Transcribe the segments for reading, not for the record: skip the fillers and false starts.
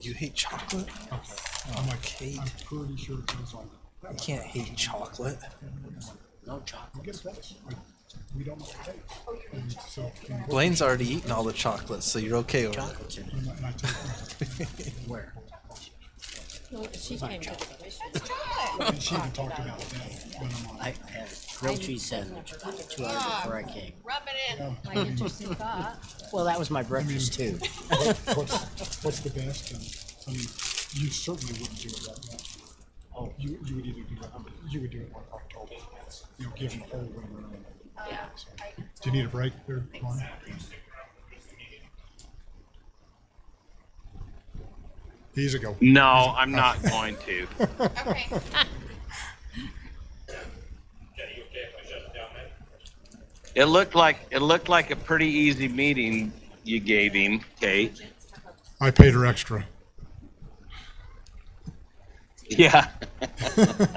You hate chocolate? Okay. I'm pretty sure it goes on. You can't hate chocolate. No chocolate. Get this. We don't know what to take. And so, Blaine's already eaten all the chocolates, so you're okay with it. Chocolate's in it. and I take Where? She came to and she even talked about that when I'm on. I had a grilled cheese sandwich about 2 hours before I came. rub it in. My interesting thought. Well, that was my breakfast too. What's the best? And I mean, you certainly wouldn't do it right now. Oh, You would either do it. You would do it like October. You know, give them a whole winter. Yeah. So, do you need a break there, Ron? Easy go. No, I'm not going to. Okay. It looked like a pretty easy meeting you gave him, Kate. I paid her extra. Yeah.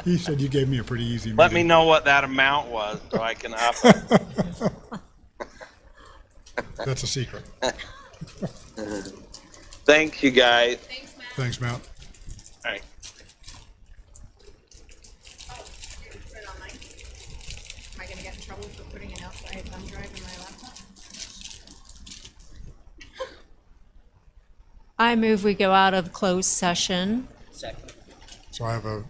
He said you gave me a pretty easy meeting. Let me know what that amount was so I can up it. That's a secret. Thanks, you guys. Thanks, Matt. Thanks, Matt. All right. Put it on mine. Am I gonna get in trouble for putting an outside thumb drive in my laptop? I move we go out of closed session. second. So I have a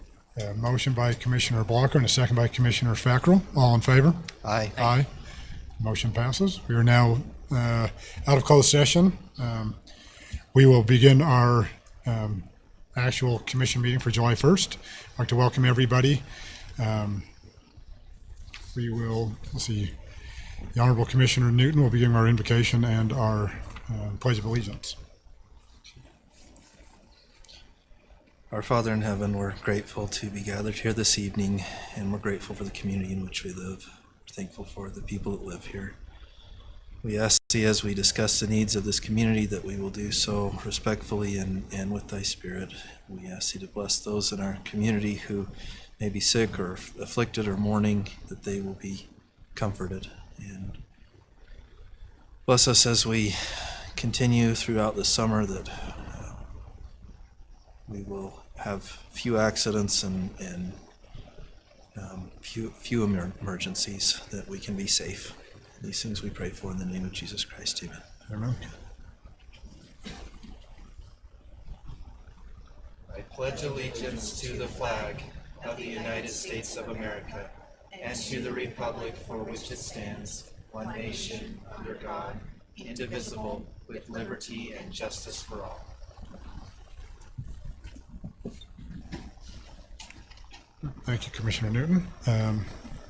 motion by Commissioner Blocker and a second by Commissioner Fackrell. All in favor? Aye. Aye. Motion passes. We are now out of closed session. We will begin our actual commission meeting for July 1st. I'd like to welcome everybody. We will, let's see, the Honorable Commissioner Newton will begin our invocation and our Pledge of Allegiance. Our Father in heaven, we're grateful to be gathered here this evening, and we're grateful for the community in which we live. We're thankful for the people that live here. We ask thee, as we discuss the needs of this community, that we will do so respectfully and with thy spirit. We ask thee to bless those in our community who may be sick or afflicted or mourning, that they will be comforted. And bless us as we continue throughout the summer, that we will have few accidents and few emergencies, that we can be safe. These things we pray for in the name of Jesus Christ. Amen. Amen. I pledge allegiance to the flag of the United States of America and to the republic for which it stands, one nation, under God, indivisible, with liberty and justice for all. Thank you, Commissioner Newton.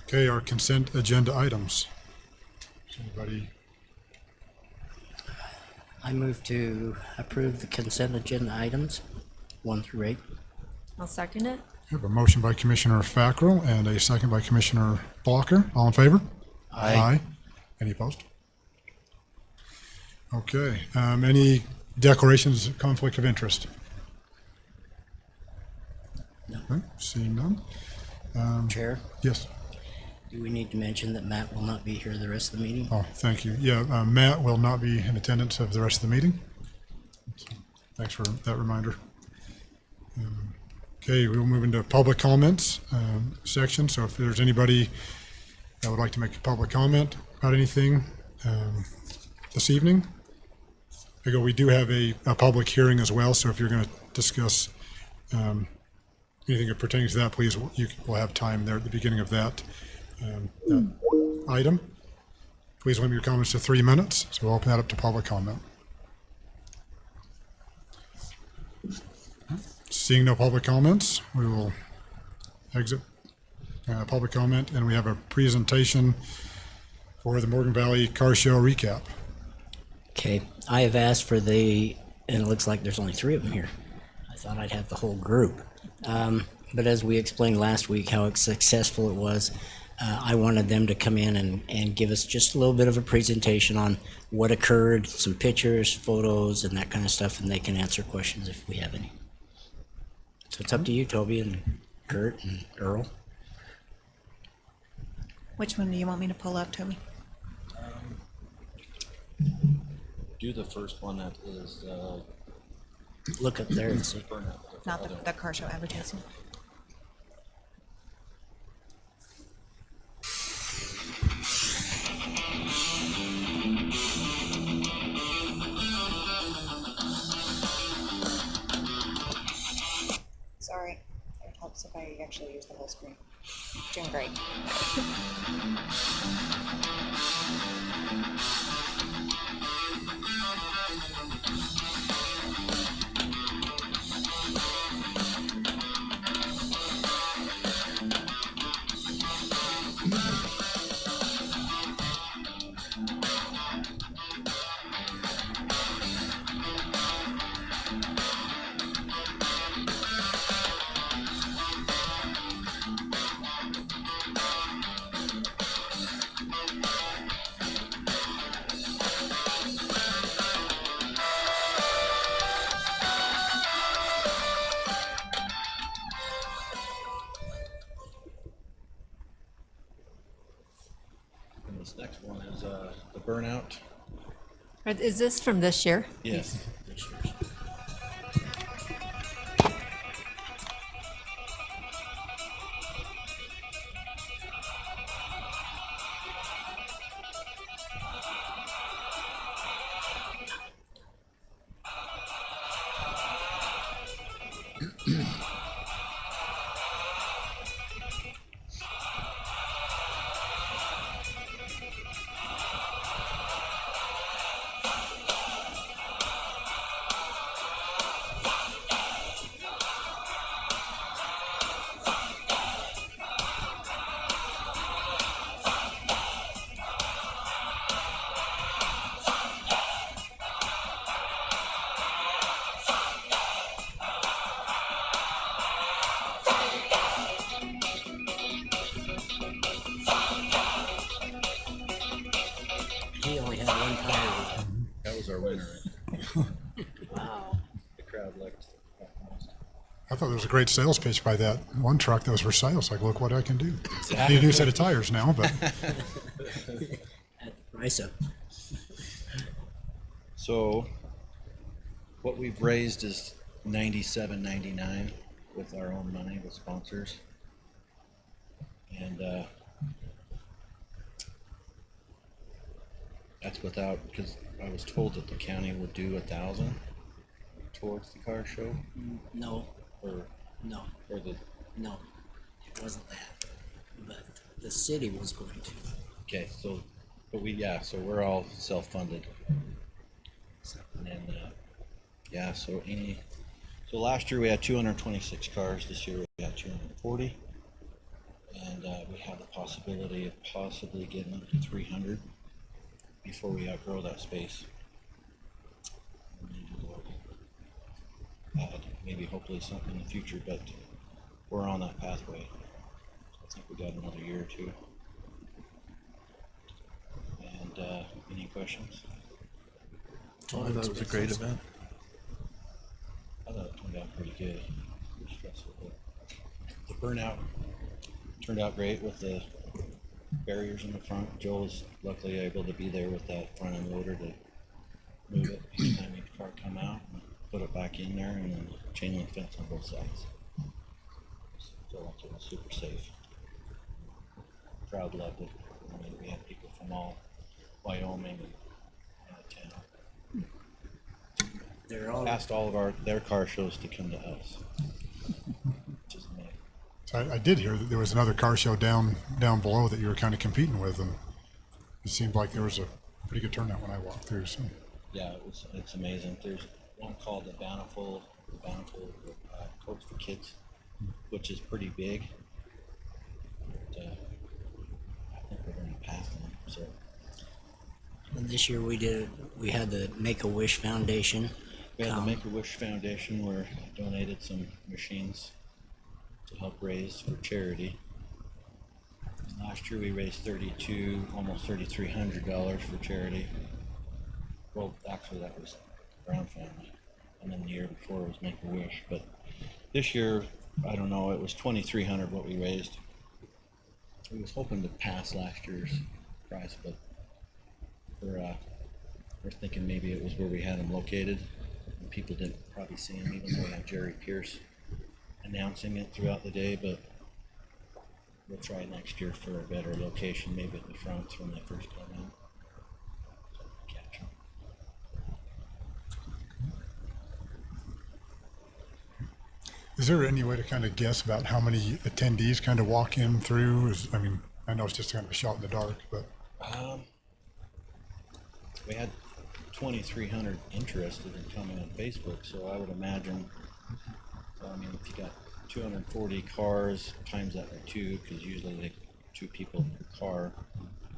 Okay, our consent agenda items. Does anybody? I move to approve the consent agenda items 1 through 8. I'll second it. We have a motion by Commissioner Fackrell and a second by Commissioner Blocker. All in favor? Aye. Any opposed? Okay. Any declarations of conflict of interest? No. Okay, seeing none. Chair, Yes. do we need to mention that Matt will not be here the rest of the meeting? Oh, thank you. Yeah, Matt will not be in attendance of the rest of the meeting. Thanks for that reminder. Okay, we'll move into public comments section. So if there's anybody that would like to make a public comment about anything this evening, we do have a public hearing as well. So if you're going to discuss anything that pertains to that, please, we'll have time there at the beginning of that item. Please limit your comments to 3 minutes. So we'll open that up to public comment. Seeing no public comments, we will exit public comment, and we have a presentation for the Morgan Valley Car Show recap. Okay, I have asked for and it looks like there's only 3 of them here. I thought I'd have the whole group. But as we explained last week how successful it was, I wanted them to come in and give us just a little bit of a presentation on what occurred, some pictures, photos, and that kind of stuff, and they can answer questions if we have any. So it's up to you, Toby and Kurt and Earl. Which one do you want me to pull up, Toby? Do the first one that is Look up there and see. Not the car show advertising. Sorry, it helps if I actually use the whole screen. Doing great. And this next one is the burnout. Is this from this year? Yes. He only had one tire. That was our winner. Wow. The crowd liked it. I thought there was a great sales pitch by that one truck that was for sale. It's like, look what I can do. I need a new set of tires now, but At the price of. So what we've raised is $97.99 with our own money with sponsors. And that's without, because I was told that the county would do 1,000 towards the car show, No, or no, the, no. It wasn't that. But the city was going to. okay, so, but so we're all self-funded. And then, so last year we had 226 cars, this year we got 240. And we have the possibility of possibly getting up to 300 before we outgrow that space. We need to add maybe hopefully something in the future, but we're on that pathway. I think we got another year or two. And any questions? I thought it was a great event. I thought it turned out pretty good. Pretty stressful, but the burnout turned out great with the barriers in the front. Joel was luckily able to be there with that front end loader to move it each time each car come out and put it back in there, and then chain link fence on both sides. So it was super safe. Crowd loved it. I mean, we had people from all Wyoming and out of town. They're all. Asked all of their car shows to come to us. Which is amazing. so I did hear that there was another car show down below that you were kind of competing with, and it seemed like there was a pretty good turnout when I walked through. So Yeah, it's amazing. There's one called the Bountiful Totes for Kids, which is pretty big. But, I think we're going to pass them. So And this year we had the Make-A-Wish Foundation. we had the come. Make-A-Wish Foundation where donated some machines to help raise for charity. Last year we raised almost $3,300 for charity. Well, actually that was Brown family, and then the year before was Make-A-Wish. But this year, I don't know, it was $2,300 what we raised. We was hoping to pass last year's price, but we're thinking maybe it was where we had them located. And people didn't probably see him, even though we had Jerry Pierce announcing it throughout the day, but we'll try next year for a better location, maybe at the front when they first come in. Catch 'em. Is there any way to kind of guess about how many attendees kind of walk in through? I mean, I know it's just kind of a shot in the dark, but We had 2,300 interested in coming on Facebook, so I would imagine, I mean, if you got 240 cars, times that by 2, because usually they 2 people per car.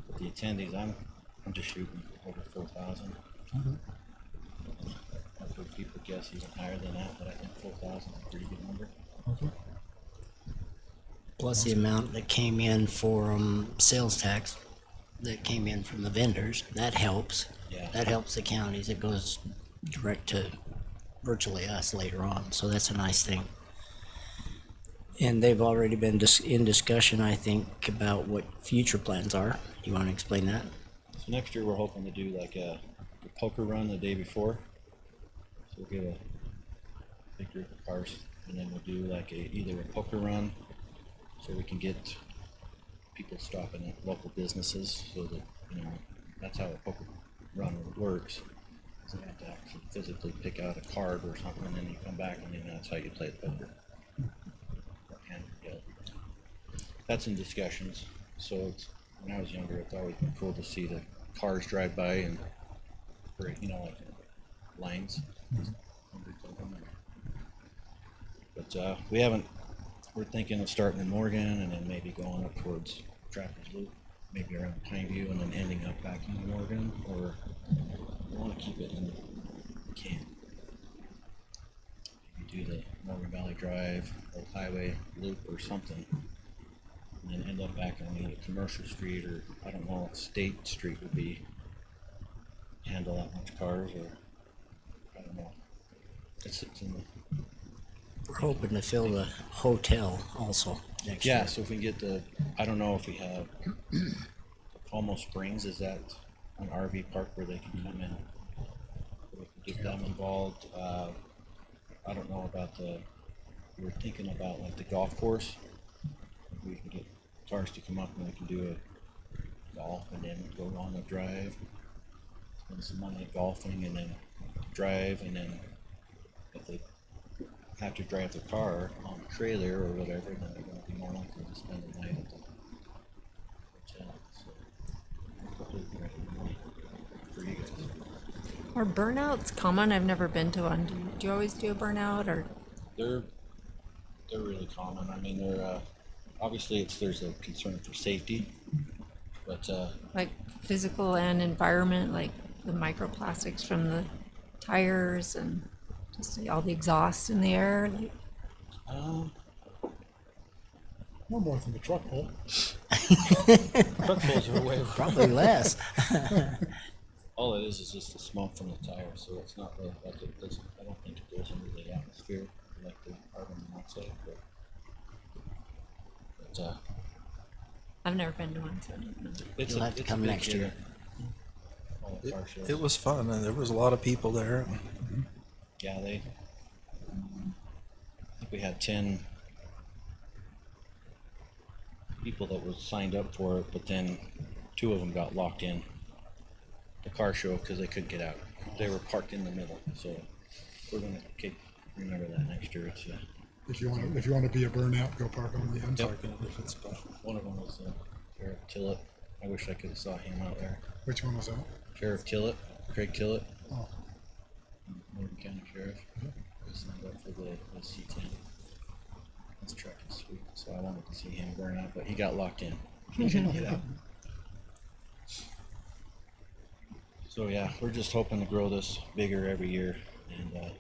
But the attendees, I'm just shooting over 4,000. I've heard people guess even higher than that, but I think 4,000 is a pretty good number. Plus the amount that came in for sales tax that came in from the vendors, that helps. Yeah. That helps the counties. It goes direct to virtually us later on, so that's a nice thing. And they've already been in discussion, I think, about what future plans are. You want to explain that? So next year we're hoping to do like a poker run the day before. So we'll get a big group of cars, and then we'll do like either a poker run, so we can get people stopping at local businesses, so that, you know, that's how a poker run works. So you have to actually physically pick out a card or something, and then you come back, and then that's how you play the poker. And, yeah, that's in discussions. So it's, when I was younger, it's always been cool to see the cars drive by and, you know, like lanes. But we haven't. We're thinking of starting in Morgan and then maybe going up towards Trappers Loop, maybe around Pineview, and then ending up back in Morgan. Or we want to keep it in camp. Maybe do the Morgan Valley Drive or Highway Loop or something, and then end up back on either Commercial Street, or I don't know if State Street would be handle that much cars, or I don't know. It's in the, We're hoping to fill the hotel also next year. yeah, so if we can get the, I don't know if we have Como Springs, is that an RV park where they can come in? We can get them involved. I don't know about we were thinking about like the golf course. We can get cars to come up and we can do a golf and then go on the drive, spend some money at golfing and then drive, and then if they have to drive the car on a trailer or whatever, then they're going to be more likely to spend the night at the hotel. So hopefully we can raise money for you guys. Are burnouts common? I've never been to one. Do you always do a burnout, or? They're really common. I mean, they're obviously there's a concern for safety, but Like physical and environment, like the microplastics from the tires and just all the exhaust in the air. Like, no more than the truck pull. truck pulls are way. Probably less. All it is just the smoke from the tire, so it's not really like it doesn't. I don't think it goes into the atmosphere like the carbon monoxide, but I've never been to one, so I don't know. it's You'll a, have to it's a come big next year. hitter. All the car shows. It was fun, and there was a lot of people there. Yeah, I think we had 10 people that were signed up for it, but then 2 of them got locked in the car show because they couldn't get out. They were parked in the middle, so we're gonna remember that next year. It's If you want to be a burnout, go park on the end. Yep. Park in a different spot. one of them was Sheriff Tillett. I wish I could have saw him out there. Which one was that? Sheriff Tillett, Craig Tillett, Oh, Morgan County Sheriff. He signed up for the C10. His truck is sweet, so I wanted to see him burn out, but he got locked in. He couldn't get out. So yeah, we're just hoping to grow this bigger every year, and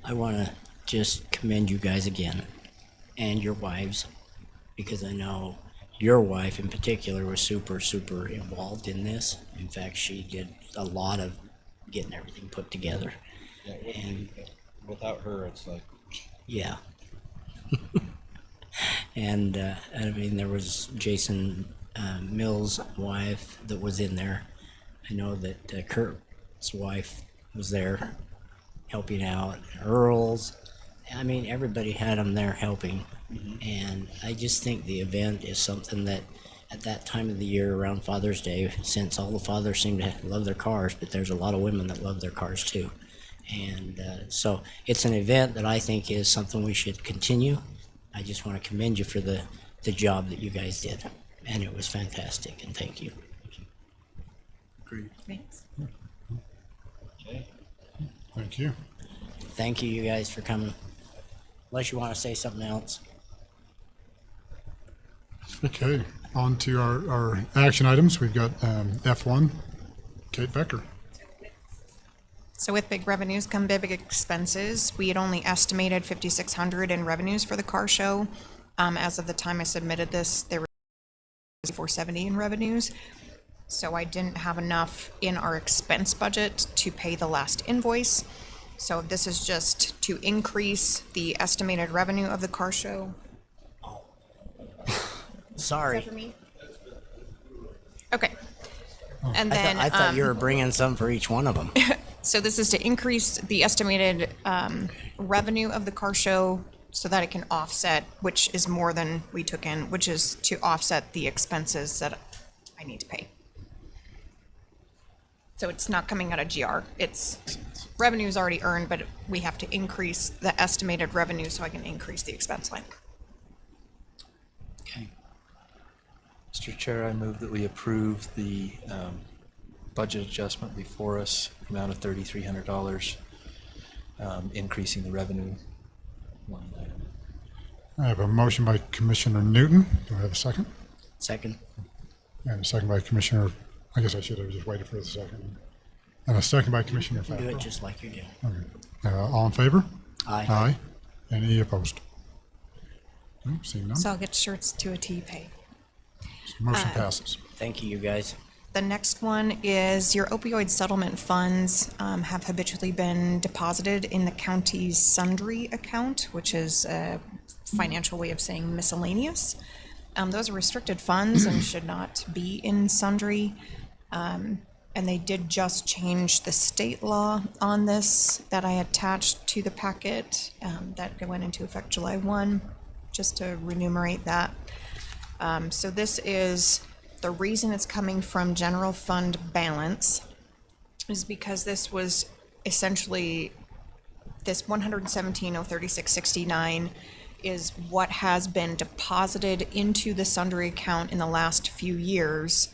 I want to just commend you guys again and your wives, because I know your wife in particular was super, super involved in this. In fact, she did a lot of getting everything put together. yeah, And without her, it's like yeah. And I mean, there was Jason Mill's wife that was in there. I know that Kurt's wife was there helping out. Earl's. I mean, everybody had them there helping. And I just think the event is something that at that time of the year around Father's Day, since all the fathers seem to love their cars, but there's a lot of women that love their cars too. And so it's an event that I think is something we should continue. I just want to commend you for the job that you guys did. And it was fantastic, and thank you. Agreed. Thanks. Okay. Thank you. Thank you, you guys, for coming. Unless you want to say something else. Okay, on to our action items. We've got F1, Kate Becker. So with big revenues come big expenses. We had only estimated 5,600 in revenues for the car show. As of the time I submitted this, there were 470 in revenues. So I didn't have enough in our expense budget to pay the last invoice. So this is just to increase the estimated revenue of the car show. Sorry. Is that for me? Okay. And I then thought, I thought you were bringing some for each one of them. so this is to increase the estimated revenue of the car show so that it can offset, which is more than we took in, which is to offset the expenses that I need to pay. So it's not coming out of GR. It's revenue is already earned, but we have to increase the estimated revenue so I can increase the expense line. Okay. Mr. Chair, I move that we approve the budget adjustment before us, amount of $3,300, increasing the revenue line item. I have a motion by Commissioner Newton. Do I have a second? Second. And a second by Commissioner, I guess I should have just waited for the second. And a second by Commissioner Do it Fackrell. just like you do. Okay. All in favor? Aye. Aye. Any opposed? No, seeing none. So I'll get shirts to a T paid. Motion passes. Thank you, you guys. The next one is your opioid settlement funds have habitually been deposited in the county's sundry account, which is a financial way of saying miscellaneous. Those are restricted funds and should not be in sundry. And they did just change the state law on this that I attached to the packet that went into effect July 1, just to remunerate that. So this is the reason it's coming from general fund balance is because this was essentially this 117,036.69 is what has been deposited into the sundry account in the last few years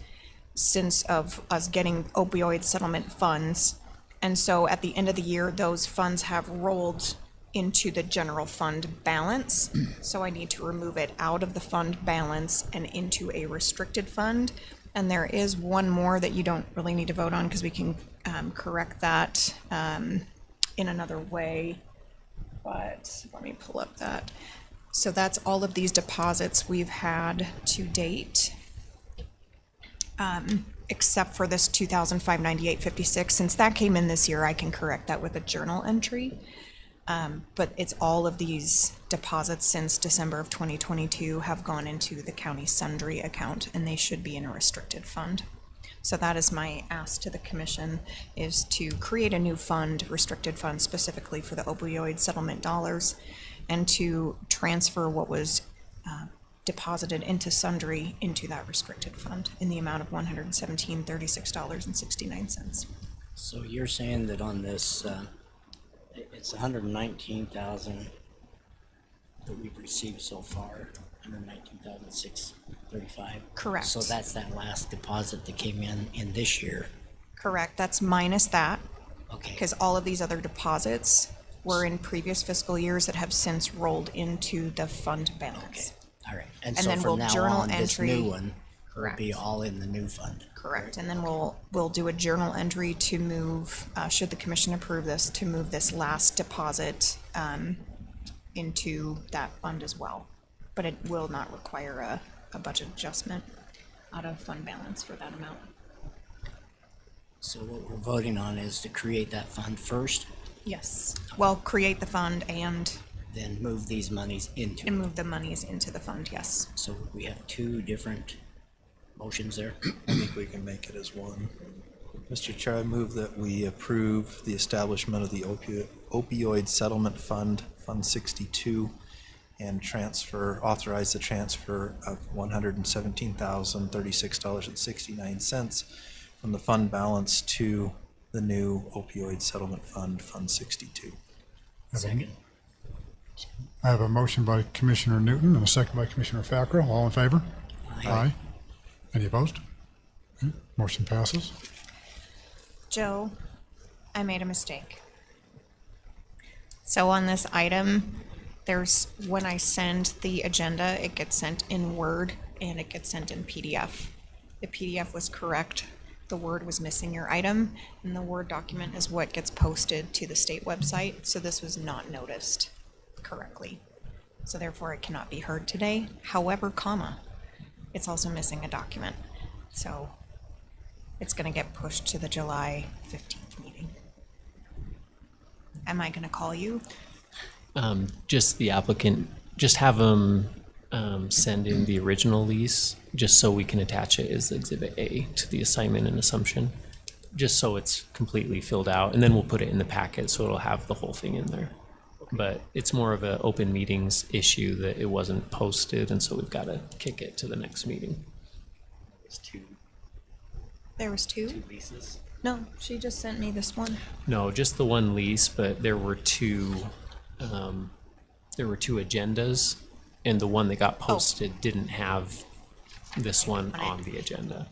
since of us getting opioid settlement funds. And so at the end of the year, those funds have rolled into the general fund balance. So I need to remove it out of the fund balance and into a restricted fund. And there is one more that you don't really need to vote on because we can correct that in another way. But let me pull up that. So that's all of these deposits we've had to date. Except for this 2,598.56. Since that came in this year, I can correct that with a journal entry. But it's all of these deposits since December of 2022 have gone into the county sundry account, and they should be in a restricted fund. So that is my ask to the commission, is to create a new fund, restricted fund specifically for the opioid settlement dollars, and to transfer what was deposited into sundry into that restricted fund in the amount of $117,036.69. So you're saying that on this, it's 119,000 that we've received so far, 119,635. Correct. So that's that last deposit that came in this year. Correct, that's minus that, Okay. because all of these other deposits were in previous fiscal years that have since rolled into the fund Okay. balance. All right. And And so then from we'll now journal on, this entry- new one will be Correct. all in the new fund. Correct, and then we'll do a journal entry to move, should the commission approve this, to move this last deposit into that fund as well. But it will not require a budget adjustment out of fund balance for that amount. So what we're voting on is to create that fund first, Yes, well, create the fund and then move these monies into it. move the monies into the fund, yes. So we have two different motions there. I think we can make it as one. Mr. Chair, I move that we approve the establishment of the opioid settlement fund, Fund 62, and authorize the transfer of $117,036.69 from the fund balance to the new opioid settlement fund, Fund 62. Second. I have a motion by Commissioner Newton and a second by Commissioner Fackrell. All in favor? Aye. Any opposed? Okay, motion passes. Joe, I made a mistake. So on this item, when I send the agenda, it gets sent in Word and it gets sent in PDF. The PDF was correct. The Word was missing your item, and the Word document is what gets posted to the state website. So this was not noticed correctly. So therefore it cannot be heard today. However, it's also missing a document. So it's going to get pushed to the July 15th meeting. Am I going to call you? Just the applicant, just have them send in the original lease, just so we can attach it as Exhibit A to the assignment and assumption, just so it's completely filled out, and then we'll put it in the packet so it'll have the whole thing in there. But it's more of an open meetings issue that it wasn't posted, and so we've got to kick it to the next meeting. There was two? Leases? No, she just sent me this one. No, just the one lease, but there were two agendas, and the one that got posted didn't have this one on the agenda.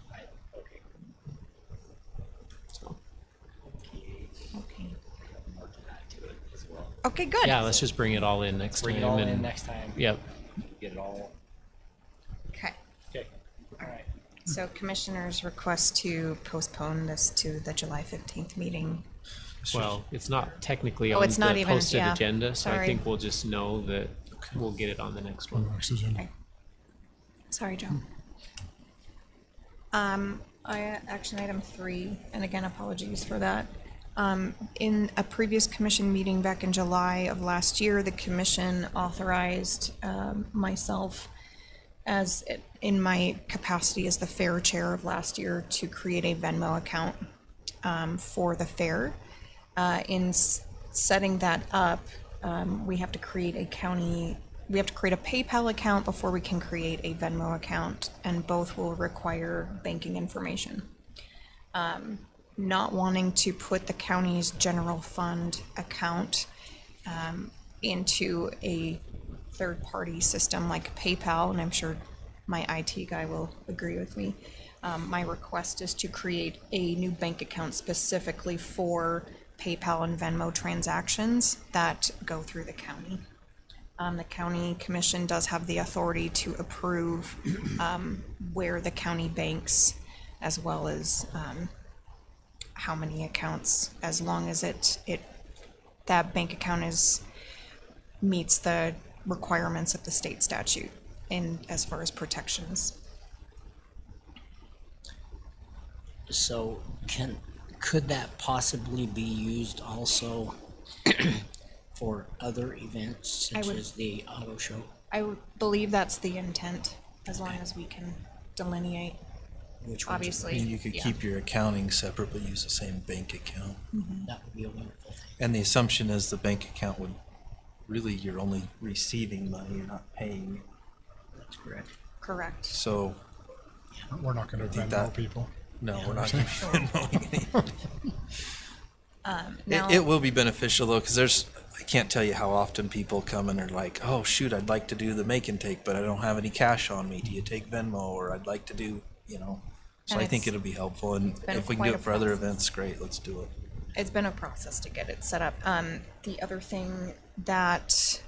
So, Okay. Okay, good. yeah, let's just bring it all in next time. Bring it all in and- next time. Yep. Get it all. Okay. Okay. All right. So commissioners request to postpone this to the July 15th meeting. Well, it's not technically Oh, on it's not the even- posted yeah, agenda, so I sorry. think we'll just know that we'll get it on the next On the one. next agenda. Okay. Sorry, Joe. Action item 3, and again, apologies for that. In a previous commission meeting back in July of last year, the commission authorized myself in my capacity as the fair chair of last year to create a Venmo account for the fair. Setting that up, we have to create a PayPal account before we can create a Venmo account, and both will require banking information. Not wanting to put the county's general fund account into a third-party system like PayPal, and I'm sure my IT guy will agree with me. My request is to create a new bank account specifically for PayPal and Venmo transactions that go through the county. The county commission does have the authority to approve where the county banks, as well as how many accounts, as long as that bank account meets the requirements of the state statute in as far as protections. So could that possibly be used also for other events I such would- as the auto show? I would believe that's the intent, as long as we can delineate, Which ones obviously. And you could yeah. keep your accounting separate, but use the same bank account. that would be a wonderful thing. And the assumption is the bank account you're only receiving money, you're not paying. That's correct. Correct. So, We're not going to think Venmo that- people. no, we're not gonna be Venmoing any. Now, It will be beneficial though, because I can't tell you how often people come and are like, oh shoot, I'd like to do the make and take, but I don't have any cash on me. Do you take Venmo? Or I'd like to do, So And I think it's it'll be helpful, and been if we can quite do a it for other process. events, great, let's do it. it's been a process to get it set up. The other thing that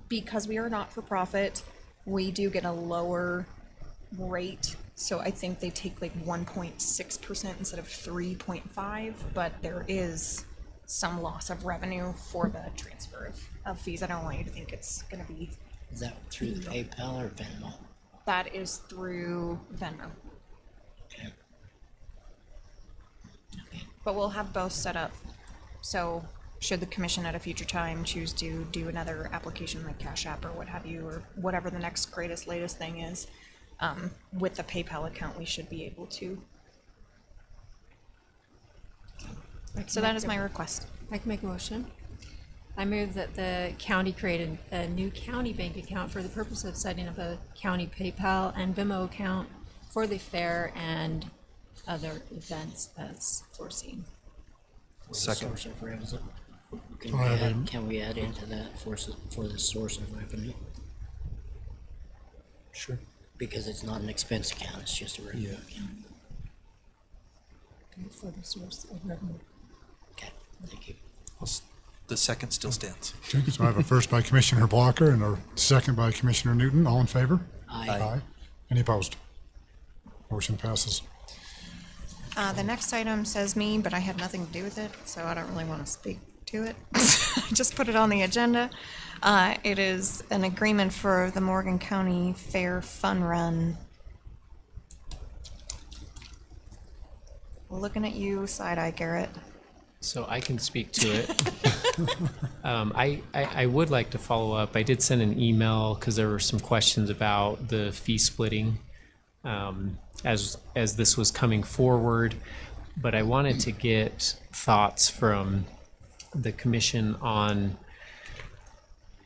because we are not for profit, we do get a lower rate. So I think they take like 1.6% instead of 3.5, but there is some loss of revenue for the transfer of fees. I don't want you to think it's going to be. Is that through the PayPal or Venmo? That is through Venmo. Okay. Okay. But we'll have both set up. So should the commission at a future time choose to do another application like Cash App or what have you, or whatever the next greatest, latest thing is, with the PayPal account, we should be able to. So that is my request. I can make a motion. I move that the county create a new county bank account for the purpose of setting up a county PayPal and Venmo account for the fair and other events as foreseen. Second. Source of revenue. So I have a- Can we add into that for the source of revenue? Sure. Because it's not an expense account, it's just a revenue Yeah. account. For the source of revenue. Okay, thank you. The second still stands. Okay, so I have a first by Commissioner Blocker and a second by Commissioner Newton. All in favor? Aye. Any opposed? Motion passes. The next item says me, but I had nothing to do with it, so I don't really want to speak to it. I just put it on the agenda. It is an agreement for the Morgan County Fair Fun Run. Looking at you, side-eye, Garrett. So I can speak to it. I would like to follow up. I did send an email because there were some questions about the fee splitting as this was coming forward. But I wanted to get thoughts from the commission on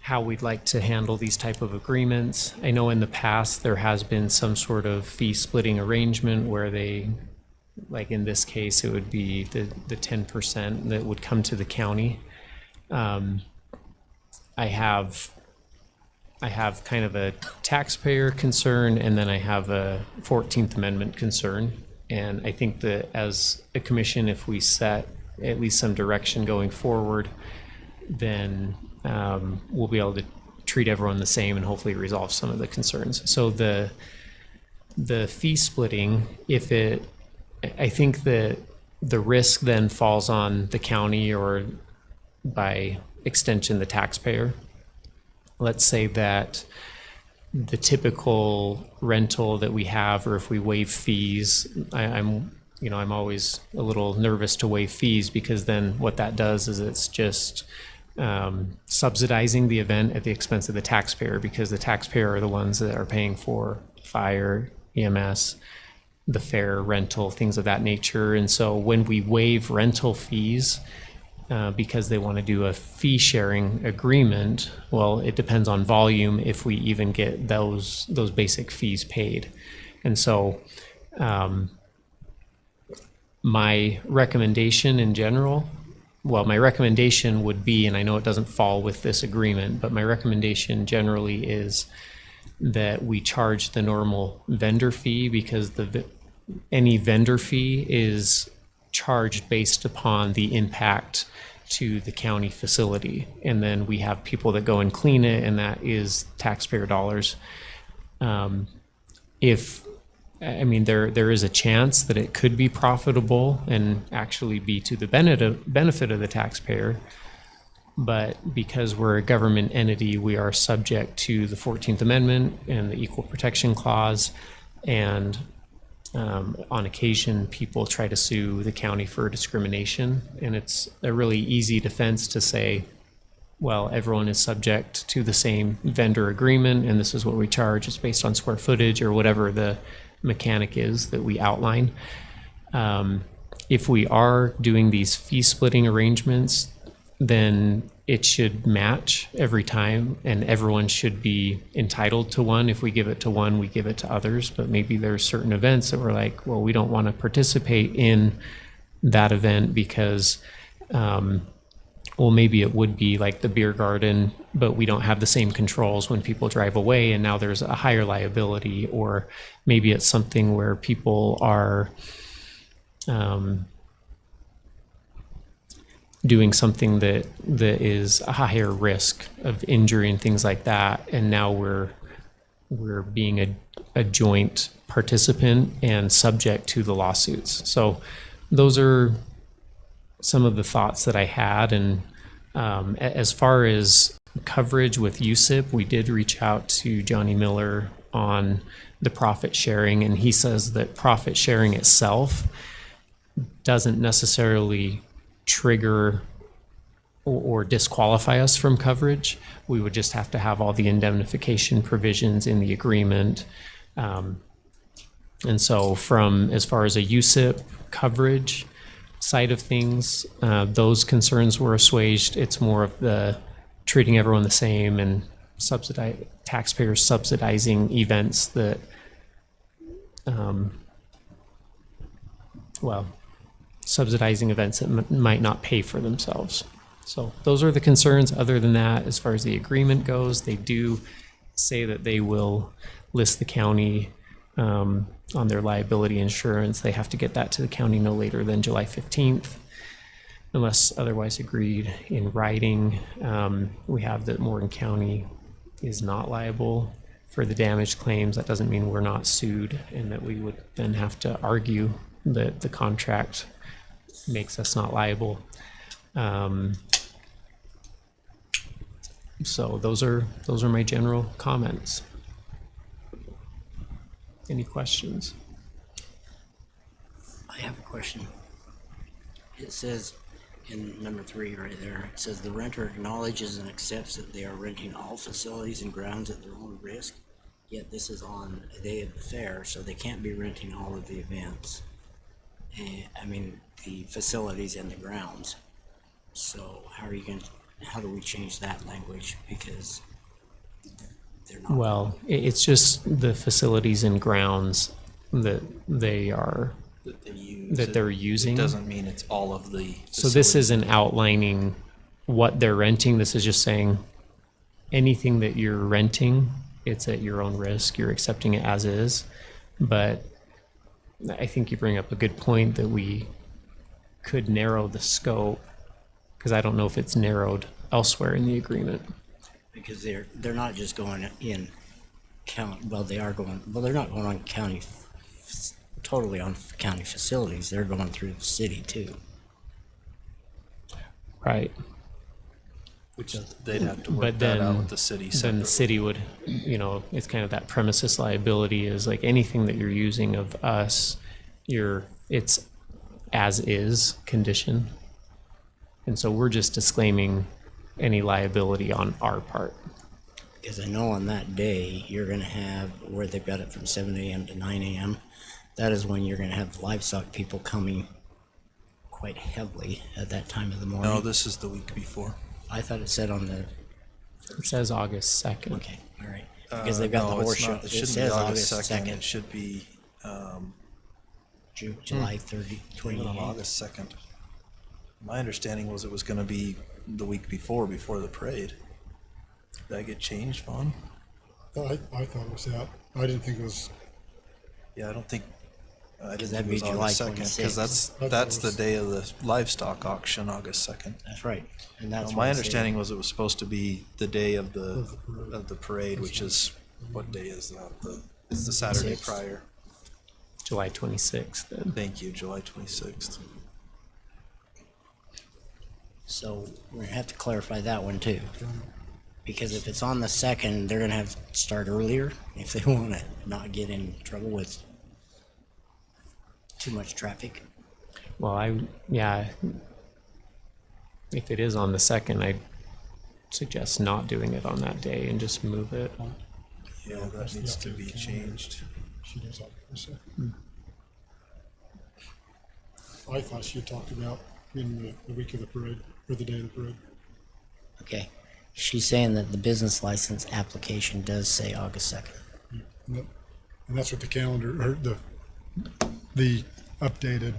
how we'd like to handle these type of agreements. I know in the past there has been some sort of fee splitting arrangement where they, like in this case, it would be the 10% that would come to the county. I have kind of a taxpayer concern, and then I have a 14th Amendment concern. And I think that as a commission, if we set at least some direction going forward, then we'll be able to treat everyone the same and hopefully resolve some of the concerns. So the fee splitting, I think that the risk then falls on the county, or by extension, the taxpayer. Let's say that the typical rental that we have, or if we waive fees, I'm always a little nervous to waive fees, because then what that does is it's just subsidizing the event at the expense of the taxpayer, because the taxpayer are the ones that are paying for fire, EMS, the fair, rental, things of that nature. And so when we waive rental fees, because they want to do a fee sharing agreement, well, it depends on volume if we even get those basic fees paid. And so my recommendation in general, my recommendation would be, and I know it doesn't fall with this agreement, but my recommendation generally is that we charge the normal vendor fee, because any vendor fee is charged based upon the impact to the county facility. And then we have people that go and clean it, and that is taxpayer dollars. There is a chance that it could be profitable and actually be to the benefit of the taxpayer. But because we're a government entity, we are subject to the 14th Amendment and the Equal Protection Clause. And on occasion, people try to sue the county for discrimination. And it's a really easy defense to say, well, everyone is subject to the same vendor agreement, and this is what we charge. It's based on square footage or whatever the mechanic is that we outline. If we are doing these fee splitting arrangements, then it should match every time, and everyone should be entitled to one. If we give it to one, we give it to others. But maybe there's certain events that we're like, well, we don't want to participate in that event because, maybe it would be like the beer garden, but we don't have the same controls when people drive away, and now there's a higher liability. Or maybe it's something where people are doing something that is a higher risk of injury and things like that, and now we're being a joint participant and subject to the lawsuits. So those are some of the thoughts that I had. And as far as coverage with USIP, we did reach out to Johnny Miller on the profit sharing, and he says that profit sharing itself doesn't necessarily trigger or disqualify us from coverage. We would just have to have all the indemnification provisions in the agreement And so from, as far as a USIP coverage side of things, those concerns were assuaged. It's more of the treating everyone the same and taxpayers subsidizing events that, subsidizing events that might not pay for themselves. So those are the concerns. Other than that, as far as the agreement goes, they do say that they will list the county on their liability insurance. They have to get that to the county no later than July 15th, unless otherwise agreed in writing. We have that Morgan County is not liable for the damage claims. That doesn't mean we're not sued, and that we would then have to argue that the contract makes us not liable. So those are my general comments. Any questions? I have a question. It says in number 3 right there, it says the renter acknowledges and accepts that they are renting all facilities and grounds at their own risk. Yet this is on a day of the fair, so they can't be renting all of the events. I mean, the facilities and the grounds. So how do we change that language? Because they're not. Well, it's just the facilities and grounds that they are, That they use. that they're using. It doesn't mean it's all of the. So this facilities. isn't outlining what they're renting. This is just saying anything that you're renting, it's at your own risk. You're accepting it as is. But I think you bring up a good point that we could narrow the scope, because I don't know if it's narrowed elsewhere in the agreement. Because they're not just going in county. Well, they are going. Well, they're not going on county. Totally on county facilities. They're going through the city too. Right. Which they'd have to work But that out then, with the city then separately. the city would, it's kind of that premises liability is like anything that you're using of us, it's as is condition. And so we're just disclaiming any liability on our part. Because I know on that day you're going to have where they've got it from 7 a.m. to 9 a.m. That is when you're going to have livestock people coming quite heavily at that time of the morning. No, this is the week before. I thought it said on the. It says August 2nd. Okay, all right. Because they've got No, the it's horse show. not. It It shouldn't be says August August 2nd. 2nd. It should be, July 30, even on 28. August 2nd. My understanding was it was gonna be the week before the parade. Did that get changed, Vaughn? I thought it was that. I didn't think it was. Yeah, I don't think, I didn't that'd think it was be August July 2nd, 26th. because That's that's the what it was. day of the livestock auction, August 2nd. That's right. And that's My why I say- understanding was it was supposed to be the day of the parade, which is, what day is that? It's the Saturday 26th. prior. July 26th then. Thank you, July 26th. So we're gonna have to clarify that one too. Because if it's on the 2nd, they're gonna have to start earlier if they wanna not get in trouble with too much traffic. Well, if it is on the 2nd, I'd suggest not doing it on that day and just move it. Yeah, that needs to be changed. She does that for a second. I thought she had talked about in the week of the parade, or the day of the parade. Okay. She's saying that the business license application does say August 2nd. And that's what the calendar, or the updated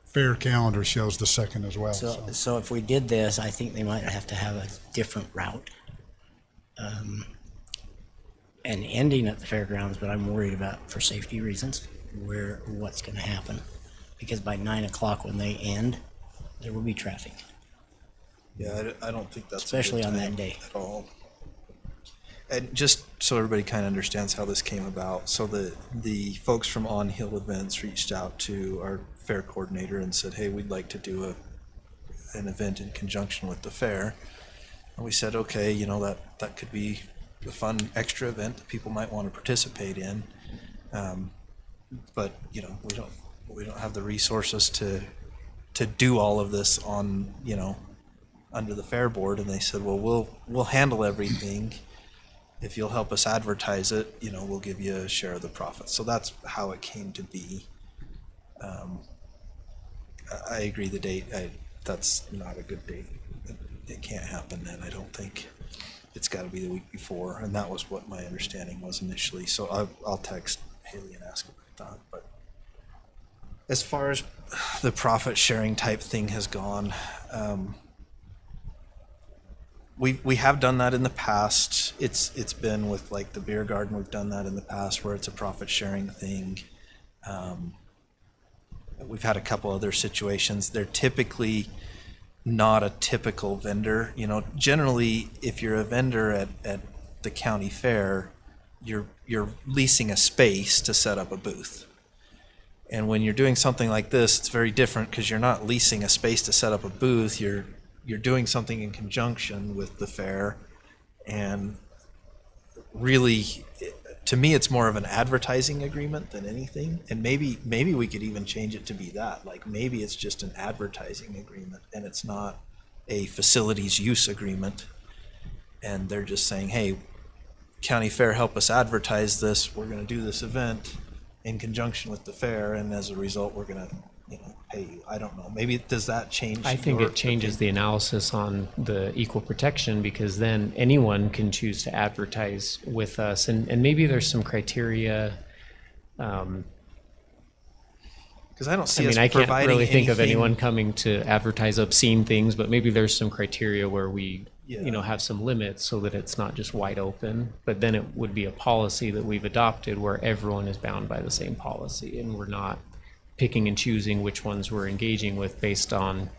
fair calendar shows the 2nd as well. So if we did this, I think they might have to have a different route. And ending at the fairgrounds, but I'm worried about, for safety reasons, what's gonna happen. Because by 9 o'clock when they end, there will be traffic. Yeah, I don't think that's a good Especially on that time day. at all. And just so everybody kind of understands how this came about, so the folks from On Hill Events reached out to our fair coordinator and said, hey, we'd like to do an event in conjunction with the fair. And we said, okay, that could be a fun extra event that people might want to participate in. But, we don't have the resources to do all of this on, under the fair board. And they said, well, we'll handle everything. if you'll help us advertise it, you know, we'll give you a share of the profits. So that's how it came to be. I agree the date, that's not a good date. It can't happen then, I don't think. It's gotta be the week before, and that was what my understanding was initially. So I'll text Haley and ask about that, but as far as the profit sharing type thing has gone, we have done that in the past. It's been with like the beer garden. We've done that in the past where it's a profit sharing thing. We've had a couple other situations. They're typically not a typical vendor. You know, generally, if you're a vendor at the county fair, you're leasing a space to set up a booth. And when you're doing something like this, it's very different because you're not leasing a space to set up a booth. You're doing something in conjunction with the fair, and really, to me, it's more of an advertising agreement than anything. And maybe we could even change it to be that. Like maybe it's just an advertising agreement and it's not a facilities use agreement. And they're just saying, hey, county fair, help us advertise this. We're going to do this event in conjunction with the fair, and as a result, we're going to, you know, pay you. I don't know. Maybe does that change? I think it changes the analysis on the equal protection, because then anyone can choose to advertise with us, and maybe there's some criteria. Because I don't see us I can't providing really think of anything- anyone coming to advertise obscene things, but maybe there's some criteria where we, Yeah. have some limits so that it's not just wide open. But then it would be a policy that we've adopted where everyone is bound by the same policy, and we're not picking and choosing which ones we're engaging with based on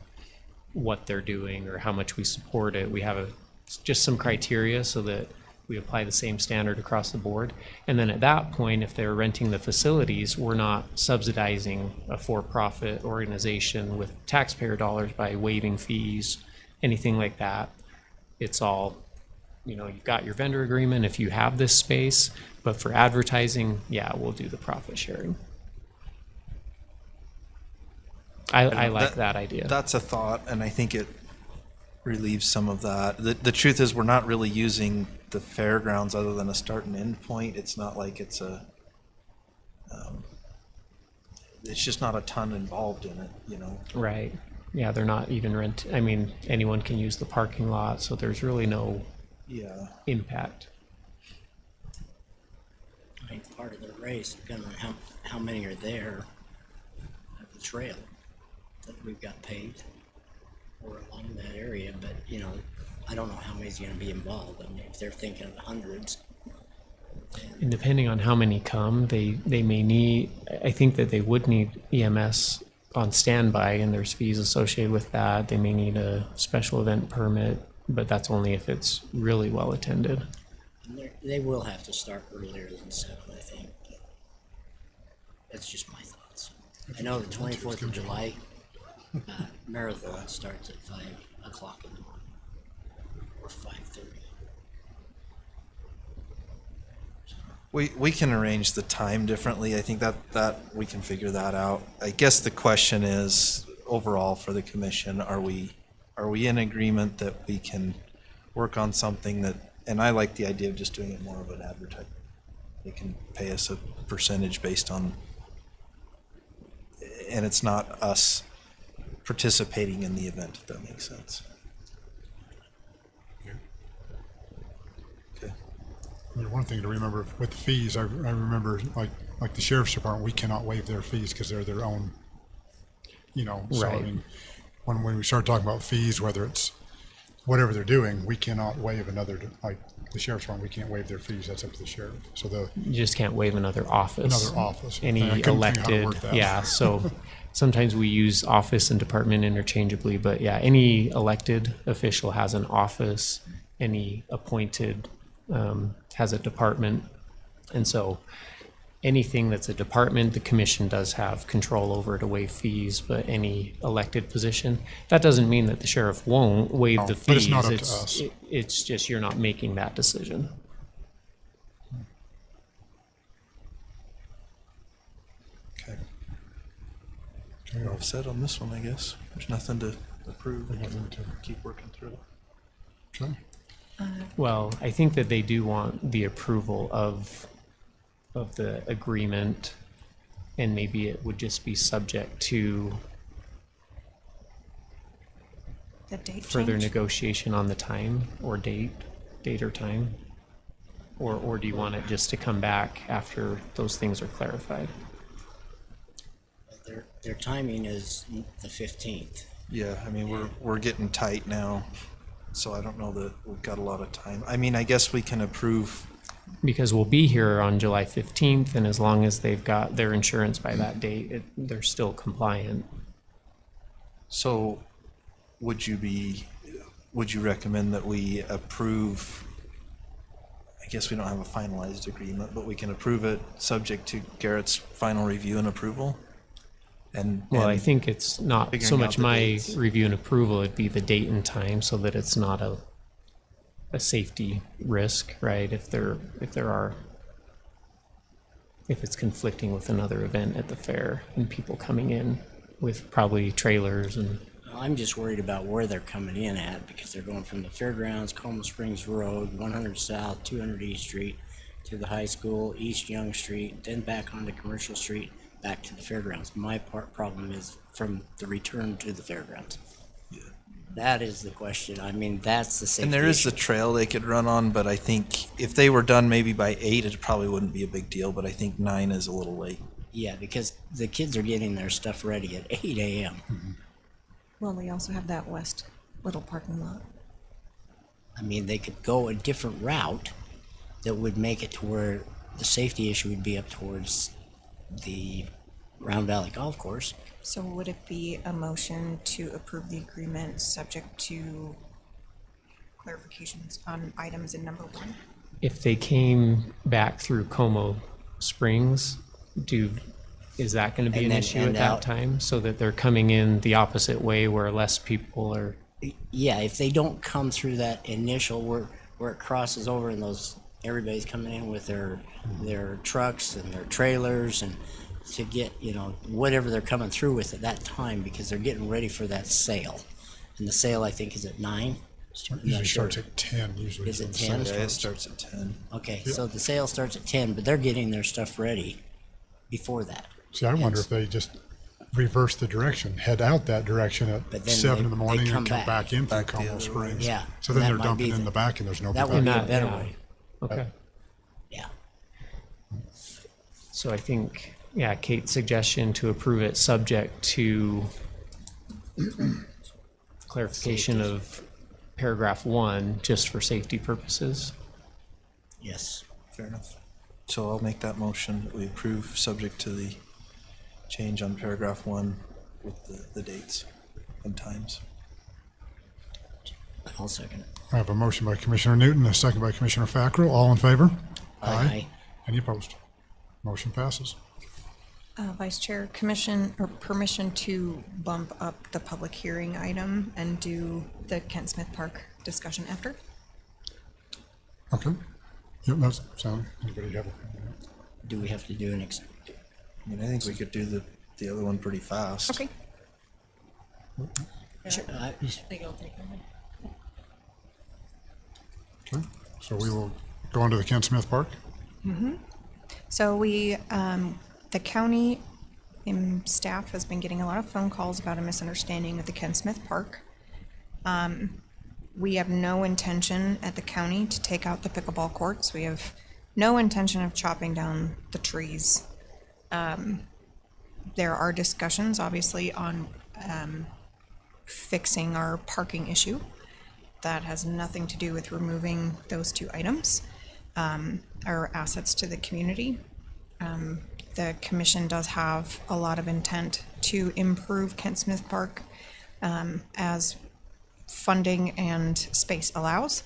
what they're doing or how much we support it. We have just some criteria so that we apply the same standard across the board. And then at that point, if they're renting the facilities, we're not subsidizing a for-profit organization with taxpayer dollars by waiving fees, anything like that. It's all, you've got your vendor agreement if you have this space, but for advertising, yeah, we'll do the profit sharing. I like that idea. That's a thought, and I think it relieves some of that. The truth is, we're not really using the fairgrounds other than a start and end point. It's not like it's it's just not a ton involved in it, Right. Yeah, they're not even anyone can use the parking lot, so there's really no impact. I think part of the race, depending on how many are there at the trail that we've got paved or along that area, but I don't know how many's gonna be involved. I mean, if they're thinking of the hundreds. And depending on how many come, they may need, I think that they would need EMS on standby, and there's fees associated with that. They may need a special event permit, but that's only if it's really well attended. And they will have to start earlier than 7, I think. That's just my thoughts. I know the 24th of July marathon starts at 5 o'clock in the morning, or 5:30. We can arrange the time differently. I think that we can figure that out. I guess the question is, overall for the commission, are we in agreement that we can work on something that, and I like the idea of just doing it more of an advertisement. They can pay us a percentage based on, and it's not us participating in the event, if that makes sense. Okay. One thing to remember with the fees, I remember like the sheriff's department, we cannot waive their fees because they're their own, so I Right. mean, when we start talking about fees, whether it's whatever they're doing, we cannot waive like the sheriff's department, we can't waive their fees. That's up to the sheriff. So You just can't waive another office. another office. I Any couldn't think of how to elected, word that. yeah, so sometimes we use office and department interchangeably, but yeah, any elected official has an office, any appointed has a department. And so anything that's a department, the commission does have control over to waive fees, but any elected position, that doesn't mean that the sheriff won't waive No, the but it's fees. not up to us. It's just you're not making that decision. Okay. We're all set on this one, I guess. There's nothing to approve. We can keep working through it. Okay. Well, I think that they do want the approval of the agreement, and maybe it would just be subject to The date further change? negotiation on the time or date or time? Or do you want it just to come back after those things are clarified? Their timing is the 15th. Yeah, I mean, we're getting tight now, so I don't know that we've got a lot of time. I mean, I guess we can approve, Because we'll be here on July 15th, and as long as they've got their insurance by that date, they're still compliant. so would you recommend that we approve, I guess we don't have a finalized agreement, but we can approve it subject to Garrett's final review and approval? Well, I think it's not so figuring much out the my dates. review and approval, it'd be the date and time so that it's not a safety risk, right? If it's conflicting with another event at the fair and people coming in with probably trailers and, I'm just worried about where they're coming in at, because they're going from the fairgrounds, Como Springs Road, 100 South, 200 East Street, to the high school, East Young Street, then back onto Commercial Street, back to the fairgrounds. My problem is from the return to the fairgrounds. That is the question. I mean, that's the safety And there is issue. the trail they could run on, but I think if they were done maybe by 8, it probably wouldn't be a big deal, but I think 9 is a little late. Yeah, because the kids are getting their stuff ready at 8 a.m. Well, we also have that west little parking lot. I mean, they could go a different route that would make it to where the safety issue would be up towards the Round Valley Golf Course. So would it be a motion to approve the agreement subject to clarifications on items in number 1? if they came back through Como Springs, is that gonna be And an then issue at end that out. time? So that they're coming in the opposite way where less people are, Yeah, if they don't come through that initial where it crosses over and everybody's coming in with their trucks and their trailers and to get, whatever they're coming through with at that time, because they're getting ready for that sale. And the sale, I think, is at 9. I'm not Usually sure. starts at 10 usually. Is it so 10? the sale Yeah, it starts. starts at 10. Okay, so the sale starts at 10, but they're getting their stuff ready before that. See, I wonder if they just reverse the direction, head out that direction at But then 7 they- in the morning they and come come back. back in through Back the Como other way. Springs. Yeah, So and then that they're might dumping be in the- the back and there's nobody That would back. be a Not- better yeah. way. okay. Yeah. So I think, yeah, Kate's suggestion to approve it subject to clarification of paragraph 1, just for safety purposes. Yes. Fair enough. So I'll make that motion that we approve subject to the change on paragraph 1 with the dates and times. I'll second it. I have a motion by Commissioner Newton, a second by Commissioner Fackrell. All in favor? Aye. Any opposed? Motion passes. Vice Chair, permission to bump up the public hearing item and do the Kent Smith Park discussion after? Okay. Yep, that's sound. Anybody have a? Do we have to do I mean, I think we could do the other one pretty fast. Okay. Okay. So we will go on to the Kent Smith Park. So the county staff has been getting a lot of phone calls about a misunderstanding of the Ken Smith Park. We have no intention at the county to take out the pickleball courts. We have no intention of chopping down the trees. There are discussions, obviously, on fixing our parking issue. That has nothing to do with removing those two items, or assets to the community. The commission does have a lot of intent to improve Kent Smith Park as funding and space allows.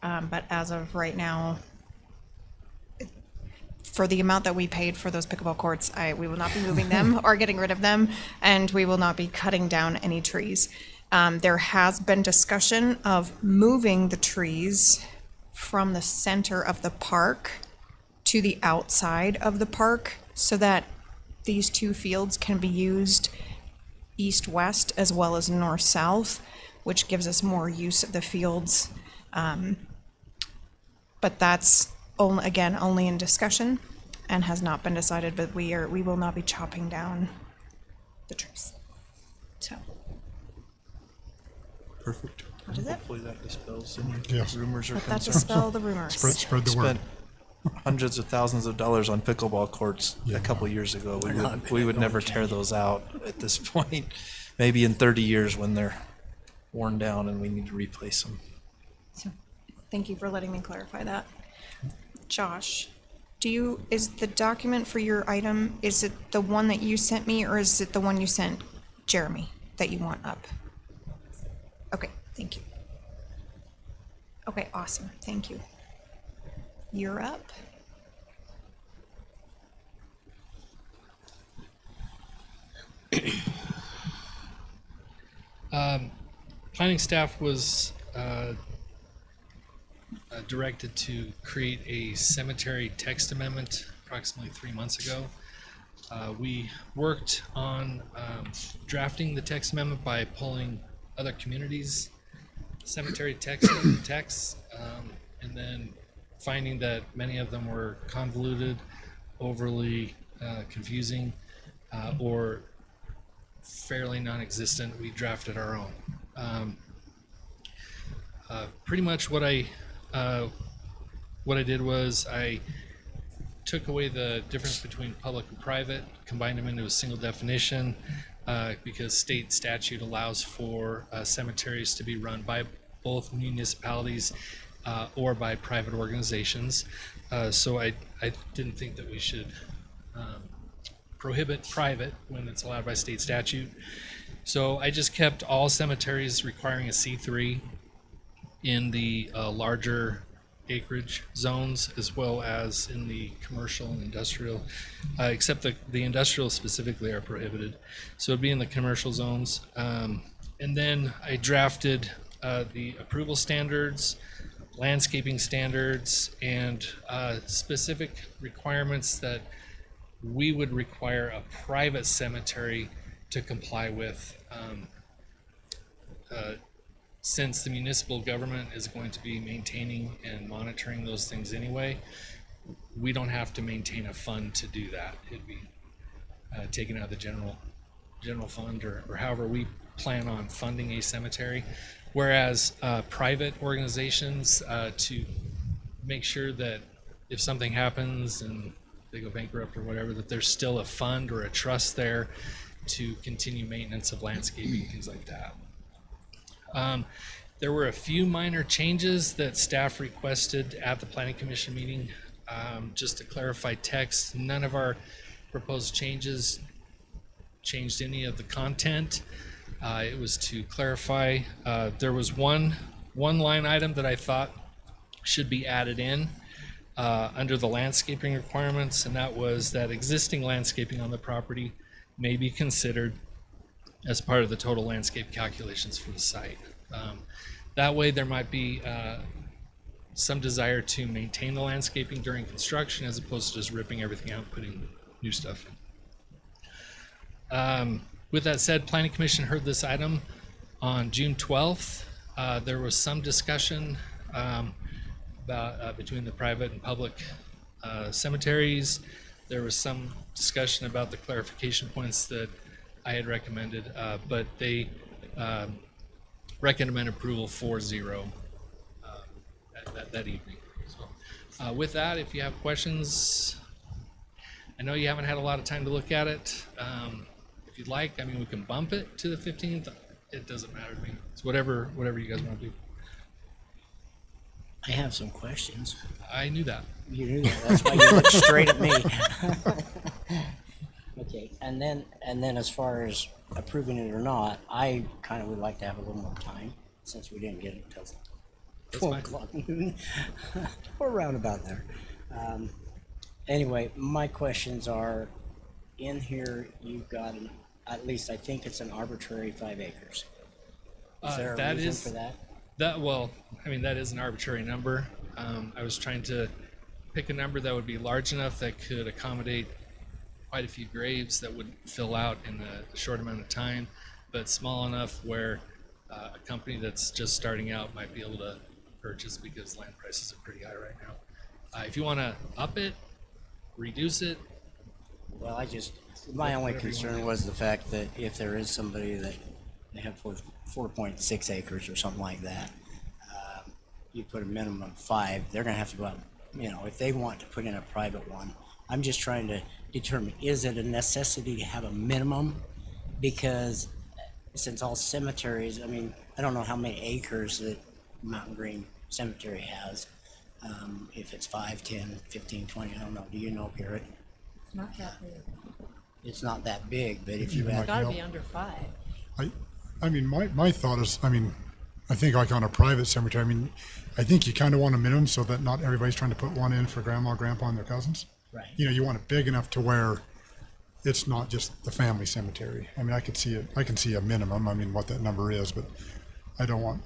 But as of right now, for the amount that we paid for those pickleball courts, we will not be moving them or getting rid of them, and we will not be cutting down any trees. There has been discussion of moving the trees from the center of the park to the outside of the park so that these two fields can be used east-west as well as north-south, which gives us more use of the fields but that's only, again, only in discussion and has not been decided, but we will not be chopping down the trees. So, Perfect. What is it? Hopefully that dispels any Yes. rumors or let that concerns. dispel the rumors. Spread the word. Spent hundreds of thousands of dollars on pickleball courts a couple years ago. We would never tear those out at this point. Maybe in 30 years when they're worn down and we need to replace them. So, thank you for letting me clarify that. Josh, is the document for your item, is it the one that you sent me or is it the one you sent Jeremy that you want up? Okay, thank you. Okay, awesome, thank you. You're up. Planning staff was directed to create a cemetery text amendment approximately 3 months ago. We worked on drafting the text amendment by pulling other communities' cemetery texts, and then finding that many of them were convoluted, overly confusing, or fairly non-existent. We drafted our own. Pretty much what I did was I took away the difference between public and private, combined them into a single definition, because state statute allows for cemeteries to be run by both municipalities or by private organizations. So I didn't think that we should prohibit private when it's allowed by state statute. So I just kept all cemeteries requiring a C3 in the larger acreage zones, as well as in the commercial and industrial, except the industrial specifically are prohibited. So it'd be in the commercial zones. And then I drafted the approval standards, landscaping standards, and specific requirements that we would require a private cemetery to comply with, since the municipal government is going to be maintaining and monitoring those things anyway. We don't have to maintain a fund to do that. It'd be taken out of the general fund, or however we plan on funding a cemetery. Whereas private organizations, to make sure that if something happens and they go bankrupt or whatever, that there's still a fund or a trust there to continue maintenance of landscaping, things like that. There were a few minor changes that staff requested at the Planning Commission meeting. Just to clarify text, none of our proposed changes changed any of the content. It was to clarify. There was one line item that I thought should be added in under the landscaping requirements, and that was that existing landscaping on the property may be considered as part of the total landscape calculations for the site. That way there might be some desire to maintain the landscaping during construction, as opposed to just ripping everything out and putting new stuff in. With that said, Planning Commission heard this item on June 12th. There was some discussion about between the private and public cemeteries. There was some discussion about the clarification points that I had recommended, but they recommend approval 4-0 that evening. So, with that, if you have questions, I know you haven't had a lot of time to look at it. If you'd like, I mean, we can bump it to the 15th. It doesn't matter to me. It's whatever you guys want to do. I have some questions. I knew that. You knew that. That's why you looked straight at me. Okay, and then as far as approving it or not, I kind of would like to have a little more time, since we didn't get it until 12 o'clock noon. We're around about there. Anyway, my questions are, in here you've got at least I think it's an arbitrary 5 acres. Is there a reason for that? Well, I mean, that is an arbitrary number. I was trying to pick a number that would be large enough that could accommodate quite a few graves that would fill out in a short amount of time, but small enough where a company that's just starting out might be able to purchase because land prices are pretty high right now. If you want to up it, reduce it, Well, my only Whatever you wanna concern do. was the fact that if there is somebody that they have 4.6 acres or something like that, you put a minimum of 5, they're gonna have to go out, if they want to put in a private one. I'm just trying to determine, is it a necessity to have a minimum? Because since all cemeteries, I don't know how many acres that Mountain Green Cemetery has. If it's 5, 10, 15, 20, I don't know. Do you know, Garrett? It's not that big. It's not that big, but if you Even have, Gotta No. be under 5. My thought is, I think like on a private cemetery, I think you kind of want a minimum so that not everybody's trying to put one in for grandma, grandpa, and their cousins. right. You want it big enough to where it's not just the family cemetery. I can see a minimum, what that number is, but I don't want,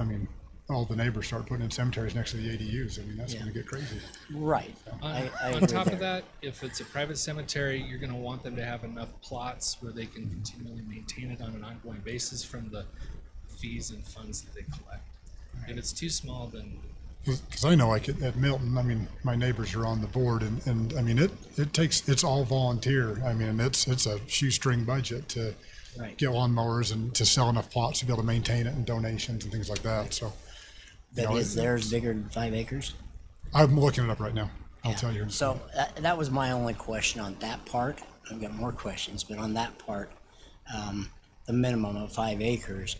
all the neighbors start putting in cemeteries next to the ADUs. That's Yeah. gonna get crazy. Right. On, I on agree top there. of that, if it's a private cemetery, you're going to want them to have enough plots where they can continually maintain it on an ongoing basis from the fees and funds that they collect. If it's too small, then Because I know like at Milton, my neighbors are on the board and it's all volunteer. It's a shoestring budget to Right. get lawnmowers and to sell enough plots to be able to maintain it and donations and things like that. So, But is theirs bigger than 5 acres? I'm looking it up right now. I'll Yeah. tell you. So that was my only question on that part. I've got more questions, but on that part, the minimum of 5 acres,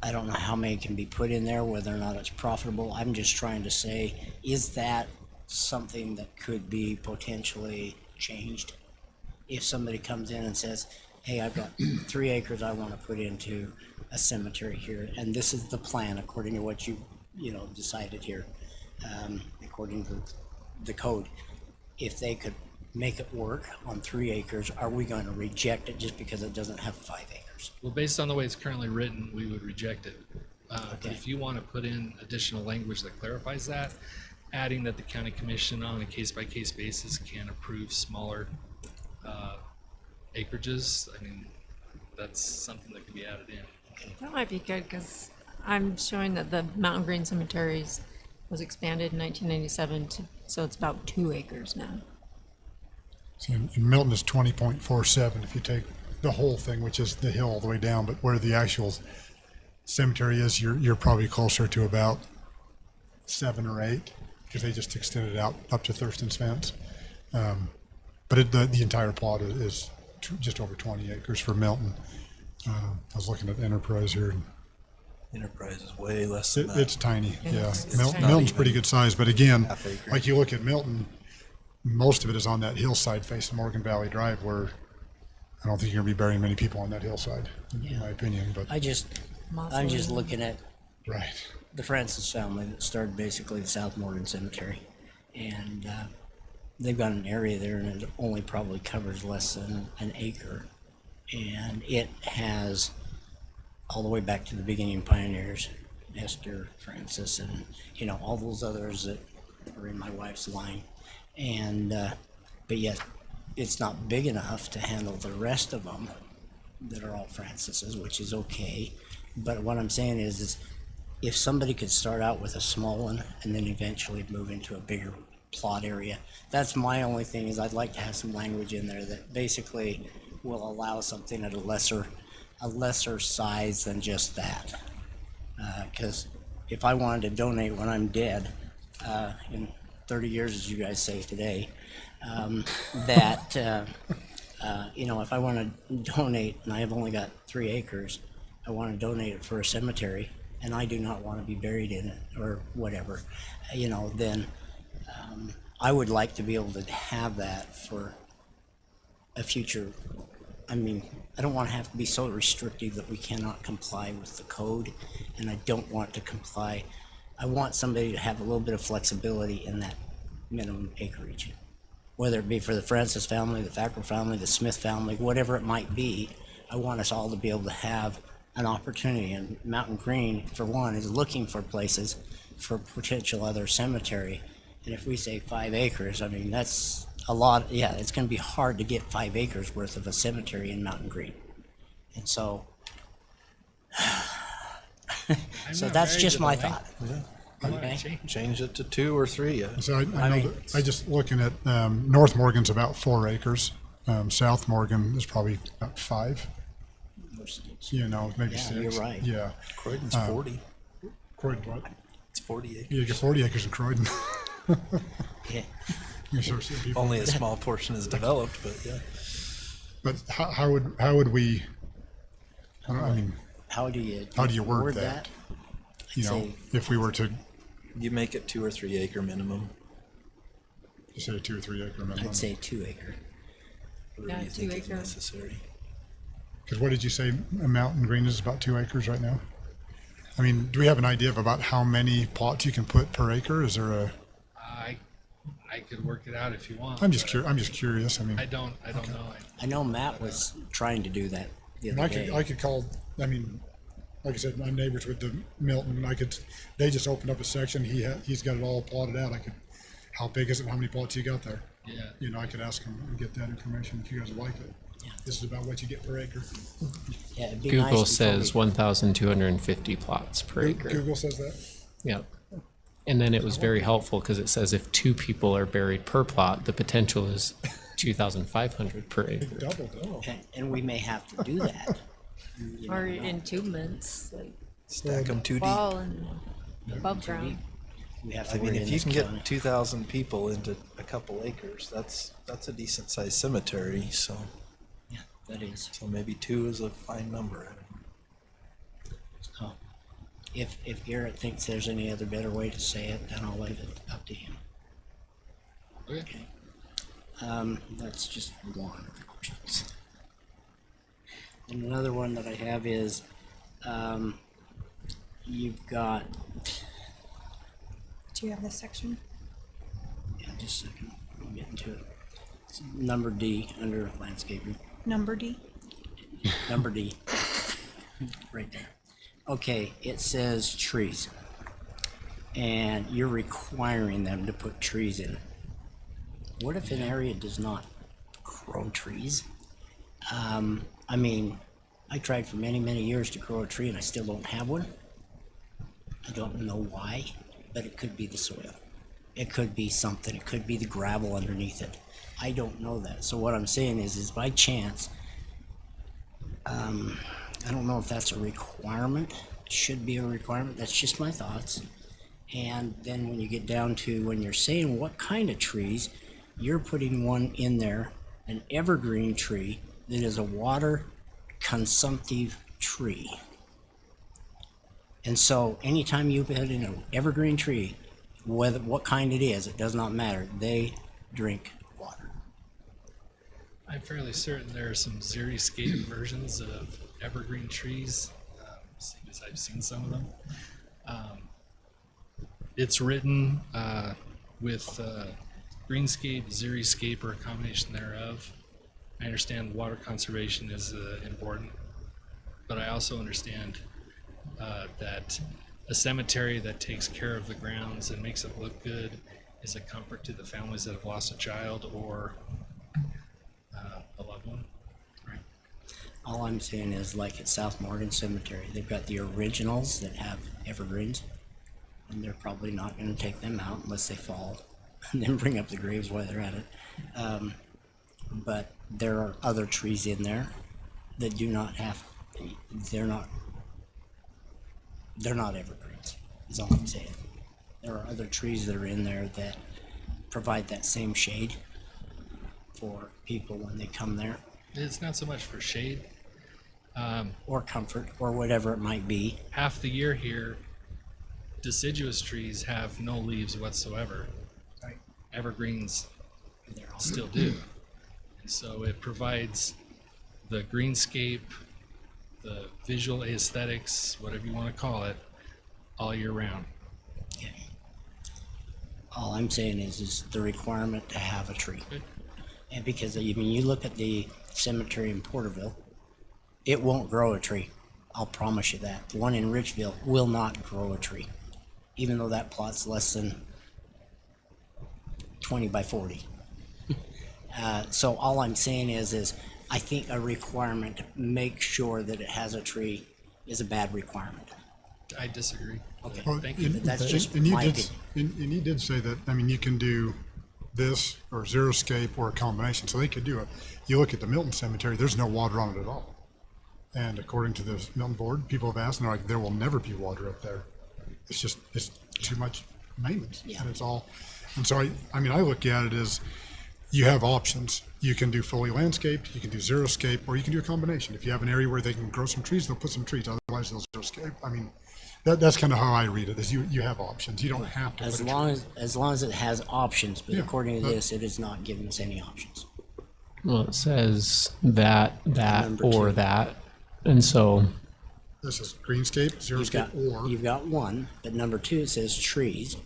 I don't know how many can be put in there, whether or not it's profitable. I'm just trying to say, is that something that could be potentially changed? If somebody comes in and says, hey, I've got 3 acres I want to put into a cemetery here, and this is the plan according to what you decided here, according to the code. If they could make it work on 3 acres, are we going to reject it just because it doesn't have 5 acres? well, based on the way it's currently written, we would reject it. But Okay. if you want to put in additional language that clarifies that, adding that the county commission on a case-by-case basis can approve smaller acreages, that's something that can be added in. That might be good because I'm showing that the Mountain Green Cemeteries was expanded in 1997 so it's about 2 acres now. See, in Milton is 20.47 if you take the whole thing, which is the hill all the way down, but where the actual cemetery is, you're probably closer to about 7 or 8 because they just extended out up to Thurston's Fence. But the entire plot is just over 20 acres for Milton. I was looking at Enterprise here, and Enterprise is way less than that. it's tiny. Yeah, It's tiny. Milton's pretty good size, but again, Half acre. like you look at Milton, most of it is on that hillside facing Morgan Valley Drive, where I don't think you're gonna be burying many people on that hillside, in my opinion. But I'm just looking at right, the Francis family that started basically the South Morgan Cemetery, and they've got an area there, and it only probably covers less than an acre, and it has all the way back to the beginning pioneers, Esther, Francis, and all those others that are in my wife's line, and but yet it's not big enough to handle the rest of them that are all Francis's, which is okay. But what I'm saying is if somebody could start out with a small one and then eventually move into a bigger plot area, that's my only thing. Is I'd like to have some language in there that basically will allow something at a lesser size than just that. Because if I wanted to donate when I'm dead, in 30 years, as you guys say today, if I want to donate and I have only got 3 acres, I want to donate it for a cemetery, and I do not want to be buried in it or whatever, then I would like to be able to have that for a future. I don't want to have to be so restrictive that we cannot comply with the code, and I don't want to comply. I want somebody to have a little bit of flexibility in that minimum acreage, whether it be for the Francis family, the Thacker family, the Smith family, whatever it might be. I want us all to be able to have an opportunity, and Mountain Green, for one, is looking for places for potential other cemetery. And if we say 5 acres, that's a lot. Yeah, it's going to be hard to get 5 acres worth of a cemetery in Mountain Green. And so I'm So not that's married just to my the thought. I wanna Okay. change. Change it to 2 or 3. Yeah. So I I know mean- that, I just looking at, North Morgan's about 4 acres. South Morgan is probably about 5, you know, maybe Yeah, 6. you're right. Yeah. Croydon's 40. Croydon, what? It's 40 acres. Yeah, you get 40 acres in Croydon. Yeah. You sort of see people- Only a small portion is developed, but yeah. But how would we, I mean, How do you? How do you word that? you know, Say- if we were to You make it 2 or 3 acre minimum. say 2 or 3 acre minimum? I'd say 2 acre. Whatever Yeah, you think 2 is acre. necessary. Because what did you say, a Mountain Green is about 2 acres right now? I mean, do we have an idea of about how many plots you can put per acre? Is there a, I could work it out if you want. I'm just but curious, I'm just curious, I mean. I don't know. I know Matt was trying to do that the And other I day. could call, I mean, like I said, my neighbors with the Milton, they just opened up a section, he's got it all plotted out, how big is it, and how many plots you got there? Yeah. You know, I could ask him and get that information if you guys would like it. Yeah. This is about what you get per acre. Yeah, it'd be nice Google before says we- 1,250 plots per acre. Google says that? Yep. And then it was very helpful because it says if 2 people are buried per plot, the potential is 2,500 per acre. Doubled, oh. And we may have to do that. You Or never know. entombments, like Stack them 2 deep. fall and above ground. We have to I mean, worry in if you this can county. get 2,000 people into a couple acres, that's a decent sized cemetery. So Yeah, that is. maybe 2 is a fine number. So, if Garrett thinks there's any other better way to say it, then I'll leave it up to him. Okay. That's just one of the questions. And another one that I have is, you've got, Do you have this section? yeah, just a second, I'm getting to it. It's number D, under landscaping, Number D? number D, right there. Okay, it says trees. And you're requiring them to put trees in. What if an area does not grow trees? I mean, I tried for many, many years to grow a tree and I still don't have one. I don't know why, but it could be the soil. It could be something. It could be the gravel underneath it. I don't know that. So what I'm saying is by chance, I don't know if that's a requirement. It should be a requirement. That's just my thoughts. And then when you get down to when you're saying what kind of trees, you're putting one in there, an evergreen tree that is a water consumptive tree. And so anytime you put in an evergreen tree, whether what kind it is, it does not matter. They drink water. I'm fairly certain there are some xeriscape versions of evergreen trees, seeing as I've seen some of them. It's written with greenscape, xeriscape, or a combination thereof. I understand water conservation is important, but I also understand that a cemetery that takes care of the grounds and makes it look good is a comfort to the families that have lost a child or a loved one. All I'm saying is like at South Morgan Cemetery, they've got the originals that have evergreens, and they're probably not going to take them out unless they fall and then bring up the graves while they're at it. But there are other trees in there that do not have, they're not evergreens, is all I'm saying. There are other trees that are in there that provide that same shade for people when they come there, It's not so much for shade. or comfort, or whatever it might be. Half the year here, deciduous trees have no leaves whatsoever. Right. Evergreens They're all still do. And so it provides the greenscape, the visual aesthetics, whatever you want to call it, all year round. Okay. All I'm saying is the requirement to have a tree. Good. And because, I mean, you look at the cemetery in Porterville, it won't grow a tree. I'll promise you that. The one in Richville will not grow a tree, even though that plot's less than 20 by 40. So all I'm saying is I think a requirement to make sure that it has a tree is a bad requirement. I disagree. Okay. Well, Thank you. and- That's and- just and you my did- opinion. And you did say that, I mean, you can do this or xeriscape or a combination, so they could do it. You look at the Milton Cemetery, there's no water on it at all. And according to the Milton Board, people have asked, and they're like, there will never be water up there. It's too much maintenance. Yeah. And it's all, and so I mean, I look at it as, you have options. You can do fully landscaped, you can do xeriscape, or you can do a combination. If you have an area where they can grow some trees, they'll put some trees, otherwise they'll xeriscape. I mean, that's kind of how I read it, is you have options. You don't have to. As put a long tree. as long as it has options, but Yeah, according to that- this, it is not giving us any options. Well, it says that, Number or two. that. And so, This is greenscape, xeriscape, or. You've got one, but number two, it says trees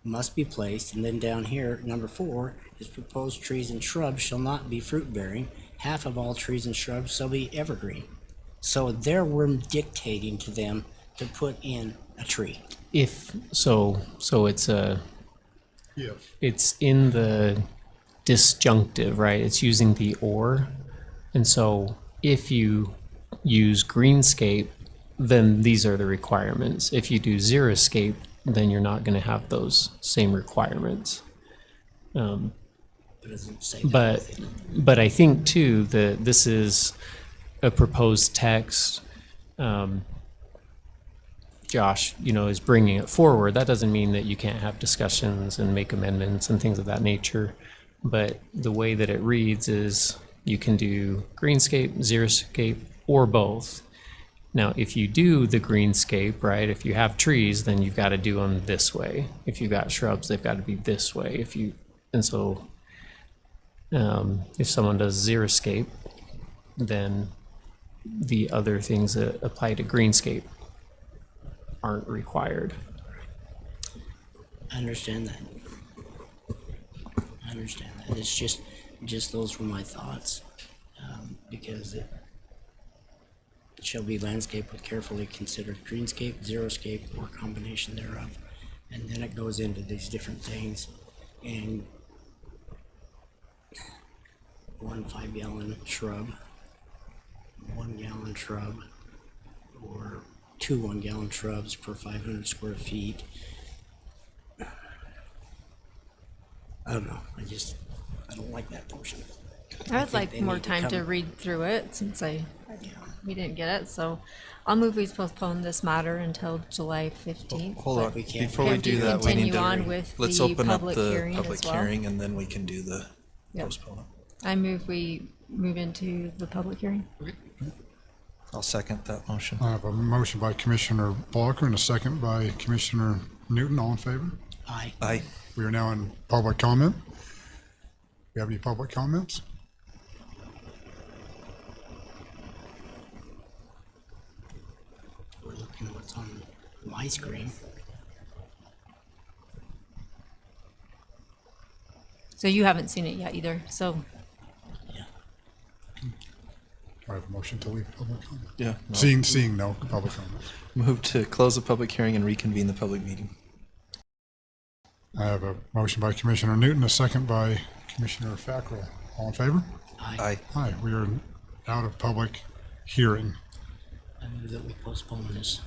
must be placed, and then down here, number 4 is proposed trees and shrubs shall not be fruit bearing. Half of all trees and shrubs shall be evergreen. So there we're dictating to them to put in a tree. so Yeah. it's in the disjunctive, right? It's using the or. And so if you use greenscape, then these are the requirements. If you do xeriscape, then you're not going to have those same requirements. It doesn't say that. But I think too that this is a proposed text. Josh, is bringing it forward. That doesn't mean that you can't have discussions and make amendments and things of that nature. But the way that it reads is you can do greenscape, xeriscape, or both. Now, if you do the greenscape, right, if you have trees, then you've got to do them this way. If you've got shrubs, they've got to be this way. If someone does xeriscape, then the other things that apply to greenscape aren't required. I understand that. It's just those were my thoughts, because it shall be landscaped with carefully considered greenscape, xeriscape, or combination thereof. And then it goes into these different things, and 1 5-gallon shrub, 1 gallon shrub, or 2 1-gallon shrubs per 500 square feet. I don't know. I don't like that portion. I would think like they more need to time to come- read through it since we didn't get it. So I'll move we postpone this matter until July 15th. Hold on, we can't- before we Have do to that, we need continue on to, with let's the open up public the hearing as public well. hearing and then we can do the Yep. postponement. I move we move into the public hearing. I'll second that motion. I have a motion by Commissioner Blocker and a second by Commissioner Newton. All in favor? Aye. Aye. We are now in public comment. Do you have any public comments? We're looking at what's on my screen. So you haven't seen it yet either. So Yeah. I have a motion to leave public comment. Yeah. no. Seeing no public comments. Move to close the public hearing and reconvene the public meeting. I have a motion by Commissioner Newton, a second by Commissioner Fackrell. All in favor? Aye. Aye, we are out of public hearing. I move that we postpone this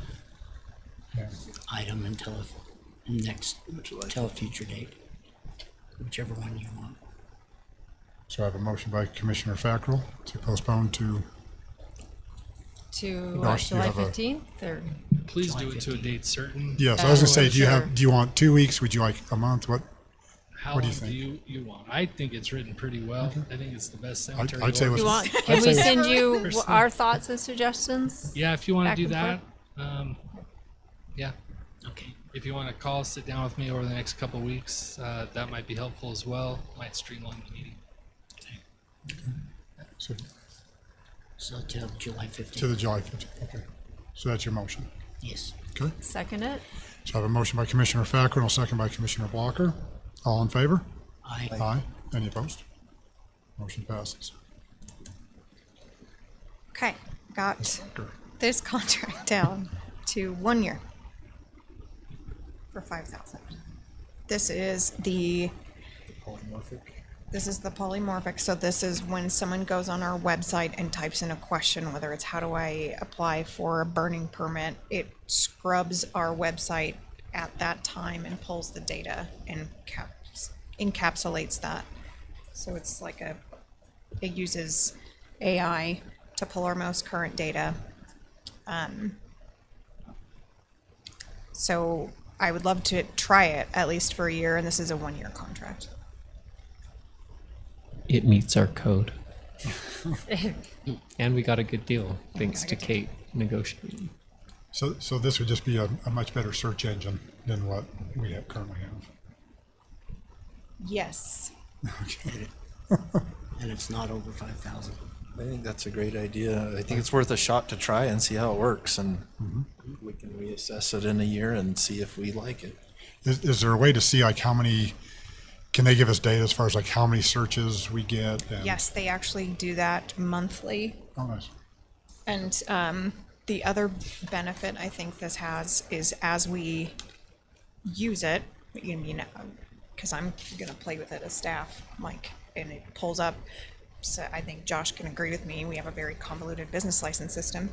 Yeah. item until a future date, whichever one you want. So I have a motion by Commissioner Fackrell to postpone to, Gosh, you July have a- 15th or Please July do it to a 15th. date certain. yes, I was gonna say, Sure. do you want 2 weeks? Would you like a month? What How What do you long think? you want? I think it's written pretty well. I think it's the best cemetery. I'd say order. you want? I'd Can we say- send you Personally. our thoughts and suggestions? Yeah, if you want Back to do and that, yeah. Okay. If you want to call, sit down with me over the next couple of weeks, that might be helpful as well. Might streamline the meeting. so So till July to 15th. the July 15th? Okay. So that's your motion. Yes. Okay. Second it. So I have a motion by Commissioner Fackrell and a second by Commissioner Blocker. All in favor? Aye. Aye. Any opposed? Motion passes. Okay, got this contract down to 1 year for 5,000. This is the This is the polymorphic. So this is when someone goes on our website and types in a question, whether it's how do I apply for a burning permit, it scrubs our website at that time and pulls the data and encapsulates that. So it's like it uses AI to pull our most current data. So I would love to try it at least for a year, and this is a 1-year contract. It meets our code. And we got a good deal thanks to Kate negotiating. So this would just be a much better search engine than what we currently have. Yes. And it's not over 5,000. I think that's a great idea. I think it's worth a shot to try and see how it works, and we can reassess it in a year and see if we like it. Is there a way to see like how many, can they give us data as far as like how many searches we get? And, Yes, they actually do that monthly. Oh, nice. And the other benefit I think this has is as we use it, you know, because I'm gonna play with it as staff, like, and it pulls up. So I think Josh can agree with me. We have a very convoluted business license system.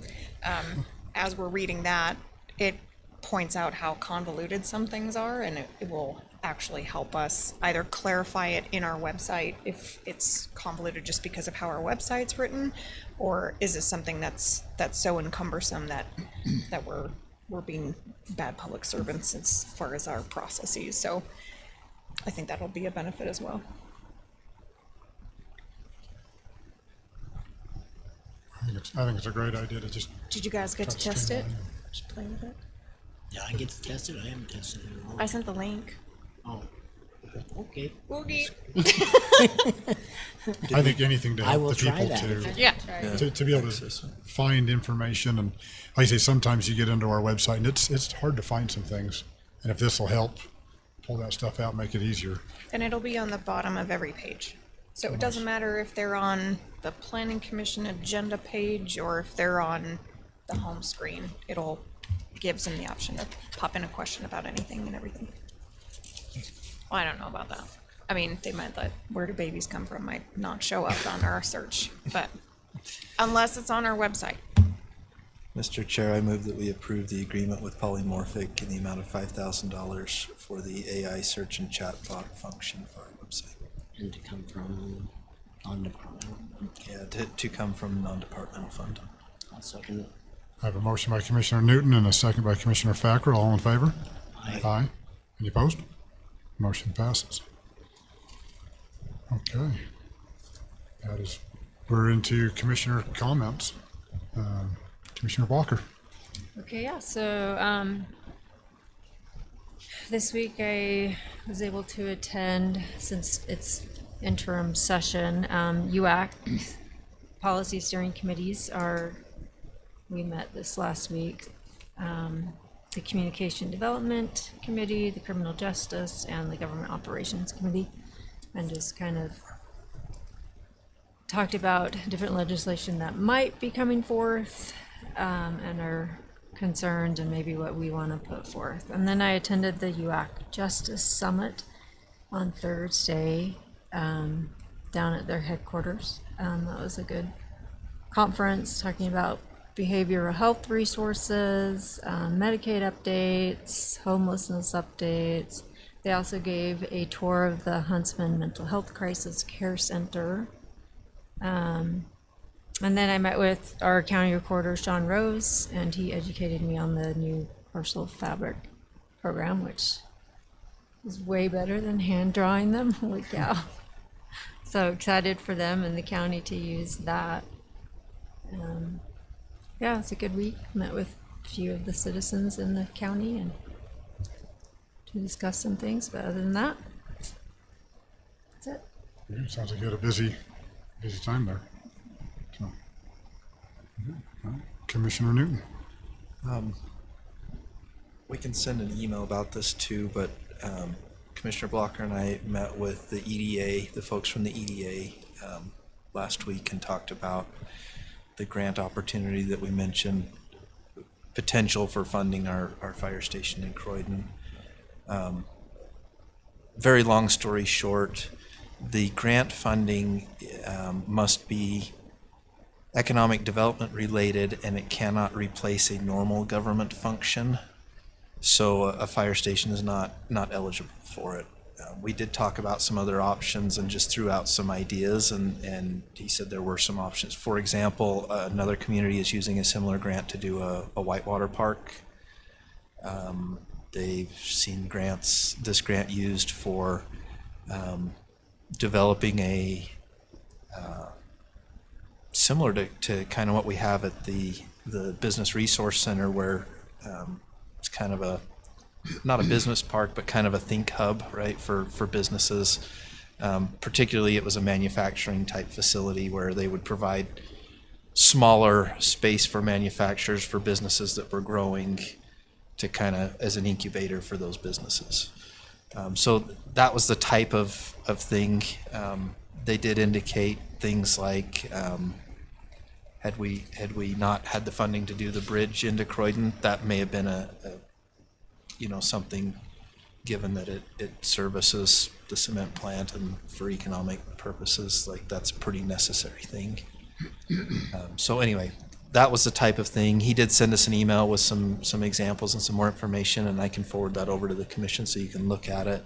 As we're reading that, it points out how convoluted some things are, and it will actually help us either clarify it in our website if it's convoluted just because of how our website's written, or is it something that's so encumbersome that we're being bad public servants as far as our processes. So I think that'll be a benefit as well. I think it's a great idea to just. Did you guys get to try test it? streamline. Just play with it. Yeah, I get to test it. I haven't tested it at all. I sent the link. Oh, okay. Oogie. I think anything to I help will the try people that. Yeah. to be able to find information. And like I say, sometimes you get into our website and it's hard to find some things. And if this will help pull that stuff out, make it easier. And it'll be on the bottom of every page. So it doesn't matter if they're on the planning commission agenda page or if they're on the home screen. It'll gives them the option to pop in a question about anything and everything. Well, I don't know about that. I mean, they might let "where do babies come from" might not show up on our search, but unless it's on our website. Mr. Chair, I move that we approve the agreement with Polymorphic in the amount of $5,000 for the AI search and chat bot function for our website. And to come from non-departmental. Yeah, to come from non-departmental fund. I'll second it. I have a motion by Commissioner Newton and a second by Commissioner Fackrell. All in favor? Aye. Aye. Any opposed? Motion passes. Okay. We're into commissioner comments. Commissioner Walker. Okay, yeah, so this week I was able to attend, since it's interim session, UAC policy steering committees we met this last week. The Communication Development Committee, the Criminal Justice, and the Government Operations Committee, and just kind of talked about different legislation that might be coming forth, and our concerns and maybe what we want to put forth. And then I attended the UAC Justice Summit on Thursday, down at their headquarters. That was a good conference talking about behavioral health resources, Medicaid updates, homelessness updates. They also gave a tour of the Huntsman Mental Health Crisis Care Center. And then I met with our county recorder, Sean Rose, and he educated me on the new Parcel Fabric program, which is way better than hand drawing them. Holy cow. So excited for them and the county to use that. Yeah, it's a good week. Met with a few of the citizens in the county and to discuss some things, but other than that, that's it. Sounds like you had a busy time there. So, Commissioner Newton. We can send an email about this too, but Commissioner Blocker and I met with the EDA, the folks from the EDA, last week and talked about the grant opportunity that we mentioned, potential for funding our fire station in Croydon. Very long story short, the grant funding must be economic development related, and it cannot replace a normal government function. So a fire station is not eligible for it. We did talk about some other options and just threw out some ideas, and he said there were some options. For example, another community is using a similar grant to do a whitewater park. They've seen this grant used for developing a similar to kind of what we have at the Business Resource Center, where it's kind of not a business park, but kind of a think hub, right, for businesses. Particularly, it was a manufacturing type facility where they would provide smaller space for manufacturers, for businesses that were growing, to kind of as an incubator for those businesses. So that was the type of thing. They did indicate things like, had we not had the funding to do the bridge into Croydon, that may have been something, given that it services the cement plant, and for economic purposes, like, that's a pretty necessary thing. So anyway, that was the type of thing. He did send us an email with some examples and some more information, and I can forward that over to the commission so you can look at it.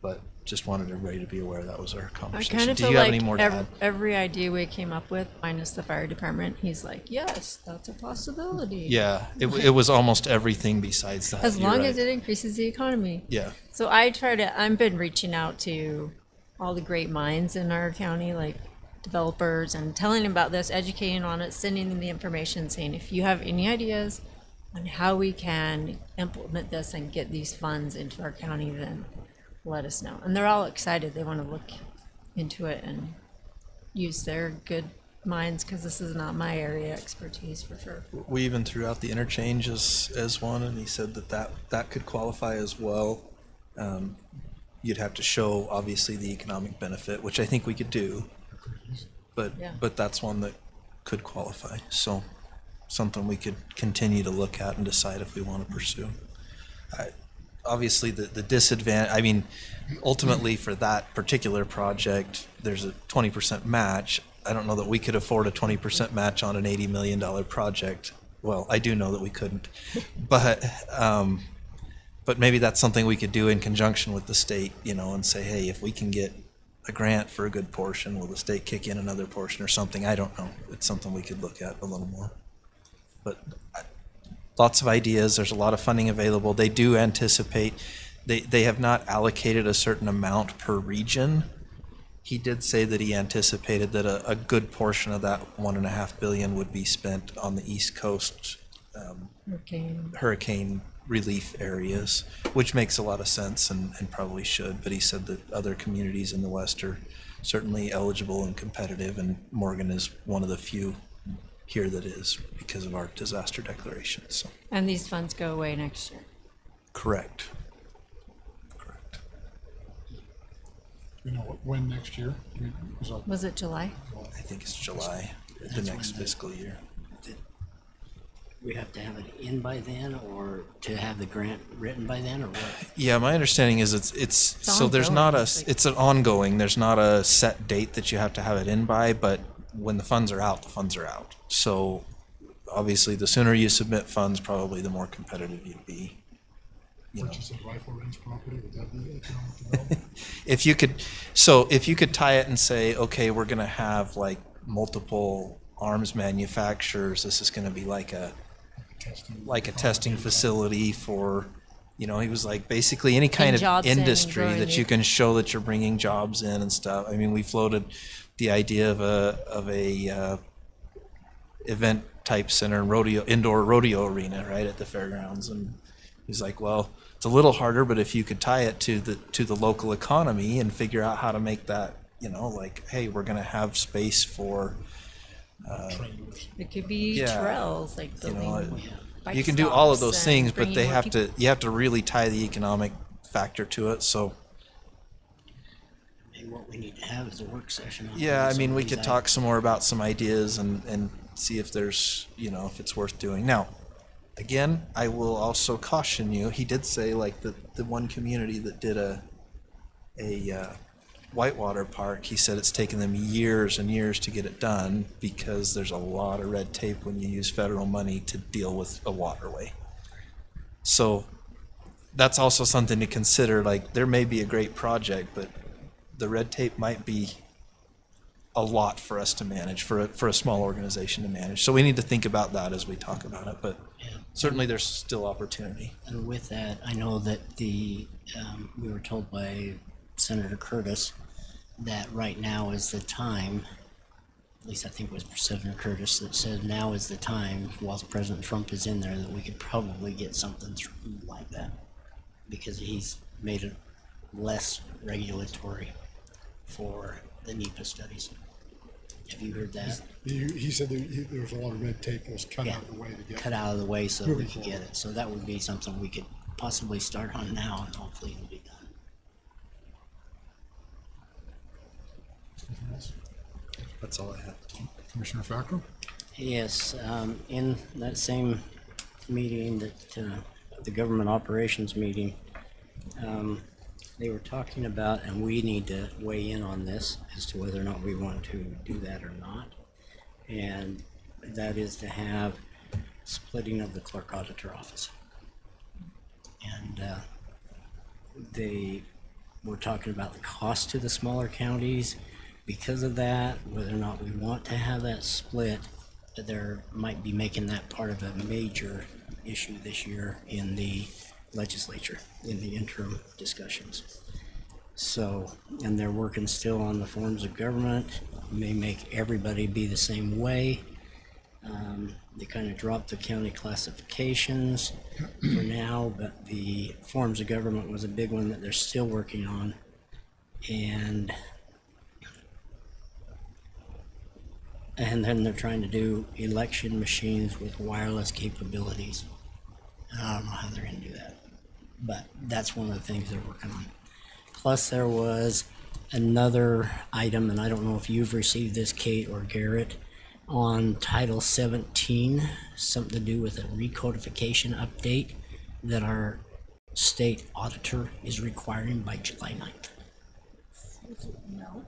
But just wanted everybody to be aware that was our I conversation. kind of Do feel you have like any more to add? every idea we came up with, minus the fire department, he's like, yes, that's a possibility. Yeah, it was almost everything besides that. As You're long right. as it increases the economy. Yeah. So I've been reaching out to all the great minds in our county, like developers, and telling them about this, educating on it, sending them the information, saying, if you have any ideas on how we can implement this and get these funds into our county, then let us know. And they're all excited. They want to look into it and use their good minds, because this is not my area of expertise for sure. We even threw out the interchange as one, and he said that could qualify as well. You'd have to show, obviously, the economic benefit, which I think we could do, but Yeah. but that's one that could qualify. So something we could continue to look at and decide if we want to pursue. Obviously, the disadvantage, I mean, ultimately for that particular project, there's a 20% match. I don't know that we could afford a 20% match on an $80 million project. Well, I do know that we couldn't, but maybe that's something we could do in conjunction with the state, and say, hey, if we can get a grant for a good portion, will the state kick in another portion or something? I don't know. It's something we could look at a little more. But lots of ideas. There's a lot of funding available. They do anticipate, they have not allocated a certain amount per region. He did say that he anticipated that a good portion of that $1.5 billion would be spent on the East Coast hurricane relief areas, which makes a lot of sense and probably should. But he said that other communities in the West are certainly eligible and competitive, and Morgan is one of the few here that is, because of our disaster declaration. So And these funds go away next year. correct. You know, when next year? Is that- Was it July? I think it's July, the next fiscal year. We have to have it in by then, or to have the grant written by then, or what? Yeah, my understanding is it's so there's not ongoing. it's an ongoing. There's not a set date that you have to have it in by, but when the funds are out, the funds are out. So obviously, the sooner you submit funds, probably the more competitive you'd be. Purchase of Rifle Range property, would that be economic development? If you could tie it and say, okay, we're gonna have like multiple arms manufacturers. This is gonna be like a testing facility for, he was like, basically any kind of jobs in and industry growing that you can show that you're bringing jobs in and stuff. I mean, we floated the idea of a event type center and indoor rodeo arena right at the fairgrounds, and he's like, well, it's a little harder, but if you could tie it to the local economy and figure out how to make that, like, hey, we're gonna have space for It could be Yeah. trails, like building. bike you can do all of stops those and things, but bringing they more have people. to, you have to really tie the economic factor to it. So Maybe what we need to have is a work session. on yeah, I some mean, of we these could talk some more about some ideas and see if there's, if it's worth doing. Now, again, I will also caution you. He did say, like, the one community that did Whitewater Park, he said it's taken them years and years to get it done because there's a lot of red tape when you use federal money to deal with a waterway. So that's also something to consider. Like, there may be a great project, but the red tape might be a lot for us to manage, for a small organization to manage. So we need to think about that as we talk about it, but Yeah. certainly there's still opportunity. And with that, I know that we were told by Senator Curtis that right now is the time, at least I think it was Senator Curtis that said now is the time, while President Trump is in there, that we could probably get something through like that. Because he's made it less regulatory for the NEPA studies. Have you heard that? He said there was a lot of red tape that was cut Yeah. out of the way to get. Cut out of the way so we Moving could get forward. it. So that would be something we could possibly start on now, and hopefully it'll be done. That's all I have. Commissioner Fackrell? Yes, in that same meeting that, the government operations meeting, they were talking about, and we need to weigh in on this as to whether or not we want to do that or not. And that is to have splitting of the clerk auditor office. And, they were talking about the cost to the smaller counties because of that, whether or not we want to have that split. There might be making that part of a major issue this year in the legislature, in the interim discussions. So, and they're working still on the forms of government, may make everybody be the same way. They kind of dropped the county classifications for now, but the forms of government was a big one that they're still working on. And then they're trying to do election machines with wireless capabilities. And I don't know how they're gonna do that, but that's one of the things they're working on. Plus, there was another item, and I don't know if you've received this, Kate or Garrett, on Title 17, something to do with a recodification update that our state auditor is requiring by July 9th. No.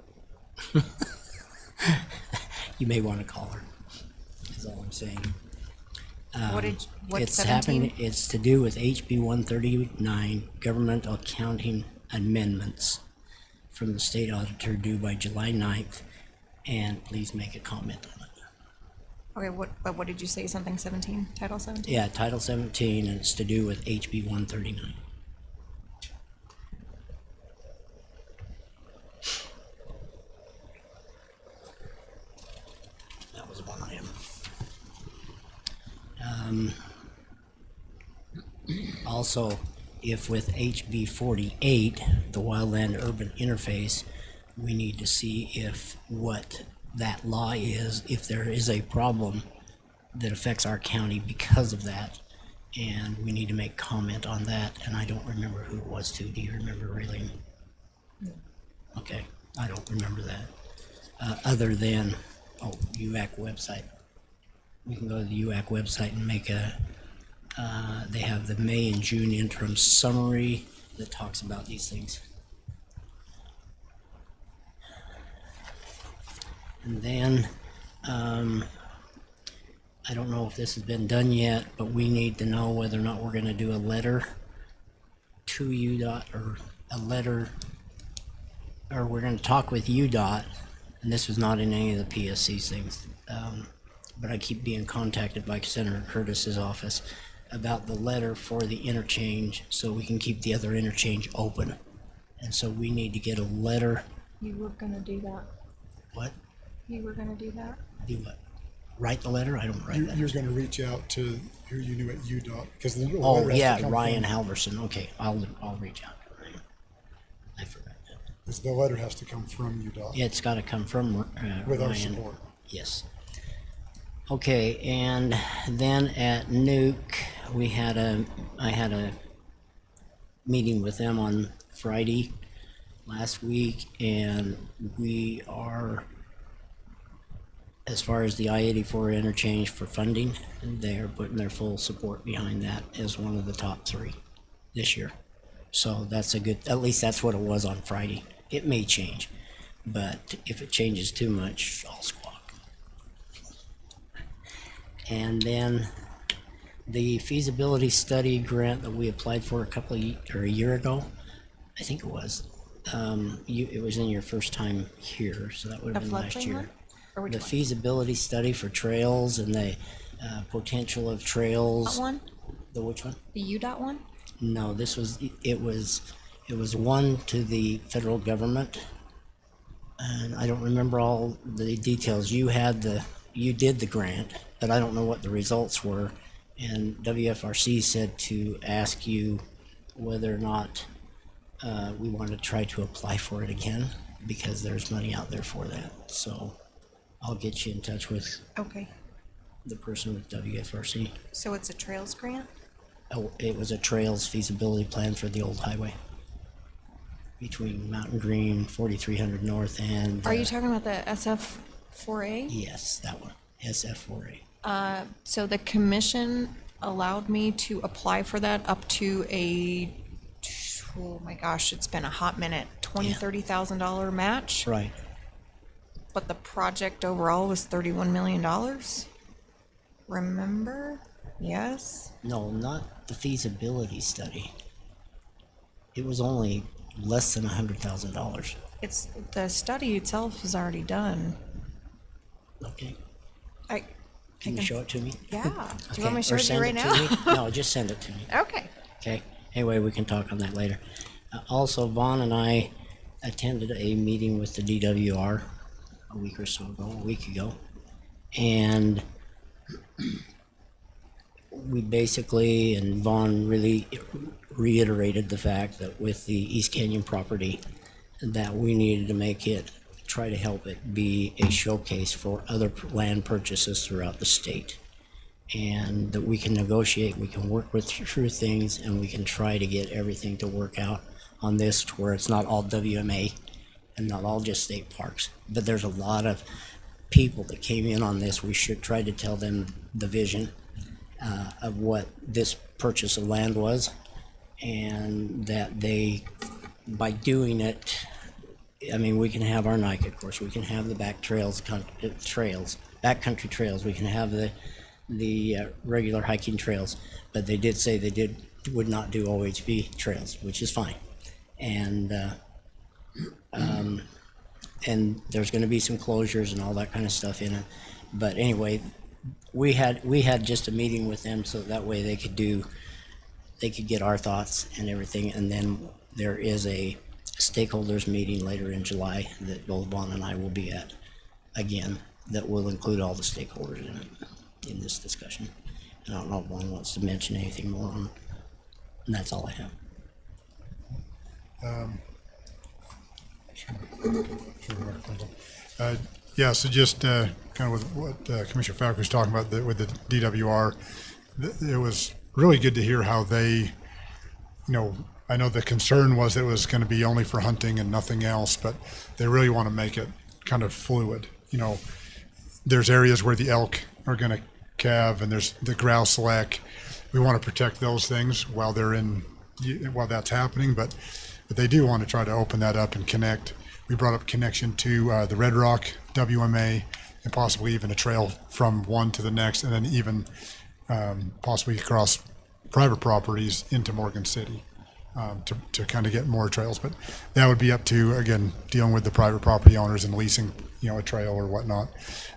You may want to call her, is all I'm saying. What's It's 17? happened, it's to do with HB 139, government accounting amendments from the state auditor due by July 9th, and please make a comment on it. Okay, but what did you say, something 17, Title 17? Yeah, Title 17, and it's to do with HB 139. That was one item. Also, if with HB 48, the Wildland Urban Interface, we need to see if what that law is, if there is a problem that affects our county because of that, and we need to make comment on that, and I don't remember who it was to. Do you remember, Raylene? Okay, I don't remember that. Other than, UAC website. We can go to the UAC website and make they have the May and June interim summary that talks about these things. And then, I don't know if this has been done yet, but we need to know whether or not we're gonna do a letter to UDOT, or a letter, or we're gonna talk with UDOT, and this was not in any of the PSC's things, but I keep being contacted by Senator Curtis's office about the letter for the interchange, so we can keep the other interchange open. And so we need to get a letter, You were gonna do that. what, You were gonna do that. do what? Write the letter? I don't write that. You're going to reach out to who you knew at UDOT, because the Oh, letter has to yeah, come Ryan from- Halverson. Okay, I'll reach out to Ryan. I forgot that. because the letter has to come from UDOT It's gotta come from, with our Ryan. support. Yes. Okay, and then at Nuke, I had a meeting with them on Friday last week, and we are, as far as the I-84 interchange for funding, they are putting their full support behind that as one of the top three this year. So that's a good, at least that's what it was on Friday. It may change, but if it changes too much, I'll squawk. And then the feasibility study grant that we applied for a year ago, I think it was. It was in your first time here, so that would have The been last floodplain year. one? Or which The one? feasibility study for trails and the potential of That trails. one? The which one? The UDOT one? No, it was one to the federal government. And I don't remember all the details. You did the grant, but I don't know what the results were. And WFRC said to ask you whether or not we want to try to apply for it again, because there's money out there for that. So I'll get you in touch with Okay. the person with WFRC. So it's a trails grant? Oh, it was a trails feasibility plan for the old highway between Mountain Green, 4300 North, and Are you talking about the SF 4A? yes, that one, SF4A. So the commission allowed me to apply for that up to oh my gosh, it's been a hot minute, Yeah. $30,000 match. Right. But the project overall was $31 million. Remember? Yes. No, not the feasibility study. It was only less than $100,000. It's the study itself is already done. Okay. I Can you show it to me? Yeah. Do you want me to show Or it to you send right it now? to me? No, just send it to me. Okay. Okay. Anyway, we can talk on that later. Also, Vaughn and I attended a meeting with the DWR a week ago, and we basically, and Vaughn really reiterated the fact that with the East Canyon property, that we needed to try to help it be a showcase for other land purchases throughout the state. And that we can negotiate, we can work through things, and we can try to get everything to work out on this to where it's not all WMA and not all just state parks. But there's a lot of people that came in on this. We should try to tell them the vision of what this purchase of land was, and that they, by doing it, I mean, we can have our NICA course, we can have the backcountry trails, we can have the regular hiking trails, but they did say they would not do OHV trails, which is fine. And there's going to be some closures and all that kind of stuff in it. But anyway, we had just a meeting with them so that way they could get our thoughts and everything. And then there is a stakeholders meeting later in July that both Vaughn and I will be at again, that will include all the stakeholders in it, in this discussion. And I don't know if Vaughn wants to mention anything more on it. And that's all I have. Yeah, so just kind of with what Commissioner Falco was talking about with the DWR, it was really good to hear how they, I know the concern was that it was going to be only for hunting and nothing else, but they really want to make it kind of fluid. There's areas where the elk are going to calve, and there's the grouse lack. We want to protect those things while that's happening, but they do want to try to open that up and connect. We brought up connection to the Red Rock WMA, and possibly even a trail from one to the next, and then even possibly across private properties into Morgan City to kind of get more trails. But that would be up to, again, dealing with the private property owners and leasing, a trail or whatnot.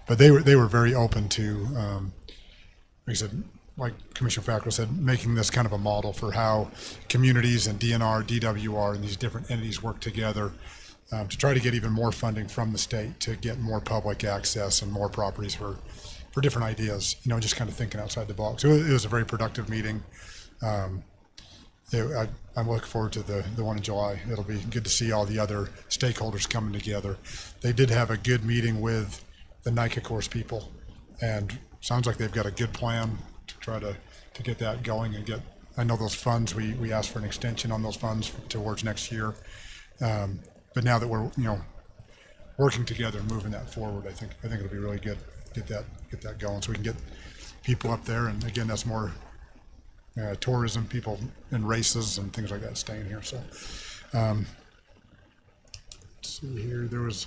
But they were very open to, like I said, like Commissioner Fackrell said, making this kind of a model for how communities and DNR, DWR, and these different entities work together to try to get even more funding from the state to get more public access and more properties for different ideas, just kind of thinking outside the box. It was a very productive meeting. I'm looking forward to the one in July. It'll be good to see all the other stakeholders coming together. They did have a good meeting with the NICA course people, and sounds like they've got a good plan to try to get that going and I know those funds, we asked for an extension on those funds towards next year. But now that we're, working together and moving that forward, I think it'll be really good to get that going, so we can get people up there. And again, that's more tourism, people in races and things like that staying here. So see here, there was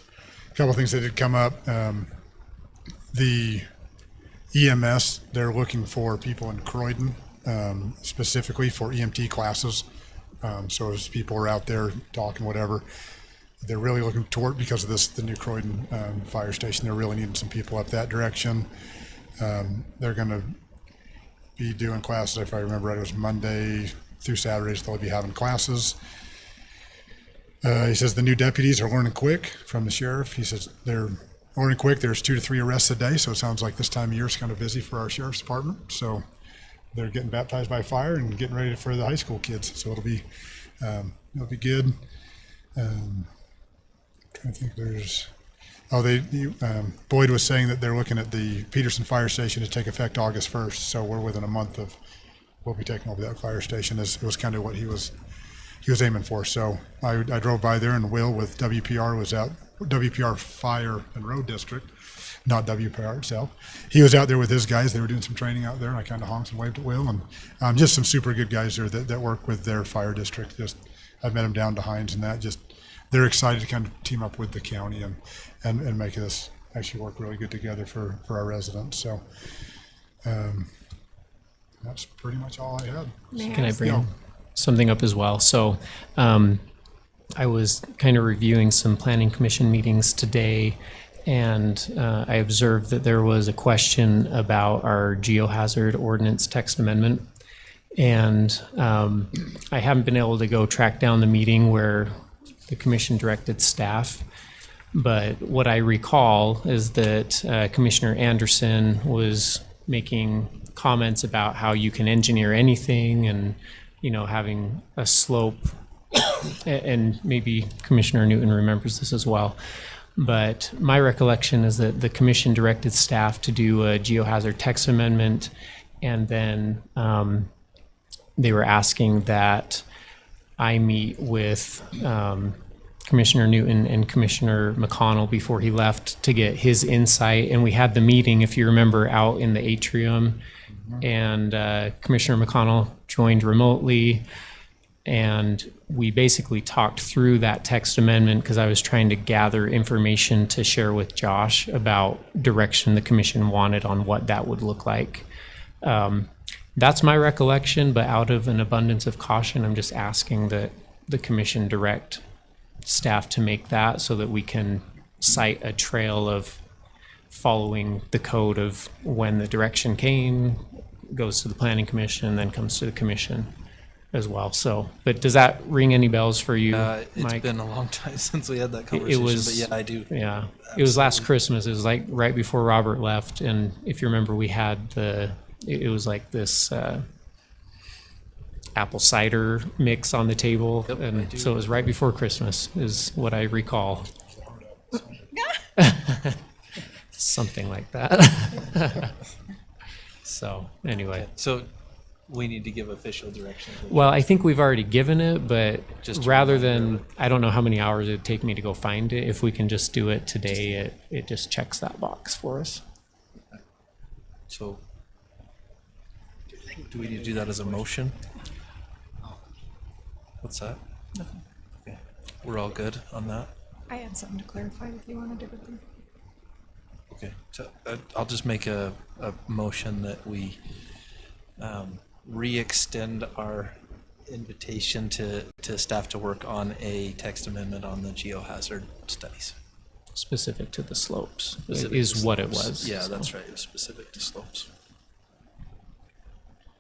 a couple things that did come up. The EMS, they're looking for people in Croydon, specifically for EMT classes. So as people are out there talking, whatever, they're really looking toward, because of this, the new Croydon fire station, they're really needing some people up that direction. They're going to be doing classes, if I remember right, it was Monday through Saturdays they'll be having classes. He says the new deputies are learning quick from the sheriff. He says they're learning quick. There's 2 to 3 arrests a day, so it sounds like this time of year is kind of busy for our sheriff's department. So they're getting baptized by fire and getting ready for the high school kids. So it'll be good. Trying to think, there's Boyd was saying that they're looking at the Peterson Fire Station to take effect August 1st. So we're within a month of we'll be taking over that fire station. It was kind of what he was aiming for. So I drove by there, and Will with WPR was out. WPR Fire and Road District, not WPR itself. He was out there with his guys. They were doing some training out there, and I kind of honked and waved at Will, and just some super good guys there that work with their fire district. I've met them down to Hines, and they're excited to kind of team up with the county and make this actually work really good together for our residents. So that's pretty much all I had. Can I bring Yeah. something up as well? So I was kind of reviewing some planning commission meetings today, and I observed that there was a question about our geohazard ordinance text amendment. And I haven't been able to go track down the meeting where the commission directed staff. But what I recall is that Commissioner Anderson was making comments about how you can engineer anything, and having a slope, and maybe Commissioner Newton remembers this as well. But my recollection is that the commission directed staff to do a geohazard text amendment, and then they were asking that I meet with Commissioner Newton and Commissioner McConnell before he left to get his insight. And we had the meeting, if you remember, out in the atrium, and Commissioner McConnell joined remotely, and we basically talked through that text amendment because I was trying to gather information to share with Josh about direction the commission wanted on what that would look like. That's my recollection, but out of an abundance of caution, I'm just asking that the commission direct staff to make that so that we can cite a trail of following the code of when the direction came, goes to the planning commission, then comes to the commission as well. So, but does that ring any bells for you, It's Mike? been a long time since we had that It conversation, was, but yeah, I do. Yeah, it was last Christmas. It was like right before Robert left, and if you remember, we had it was like this apple cider mix on the table, Yep, I and do. so it was right before Christmas, is what I recall. Something like that. So anyway. So we need to give official direction. Well, I think we've already given it, but Just a rather reminder than, I don't know how many hours it'd take me to go find it. If we can just do it today, it just checks that box for us. So do we need to do that as a motion? What's that? Nothing. Okay, we're all good on that? I had something to clarify if you wanted to. Okay, so I'll just make a motion that we re-extend our invitation to staff to work on a text amendment on the geohazard studies. Specific to the slopes Specific is to what it slopes. was. Yeah, so. that's right, it was specific to slopes.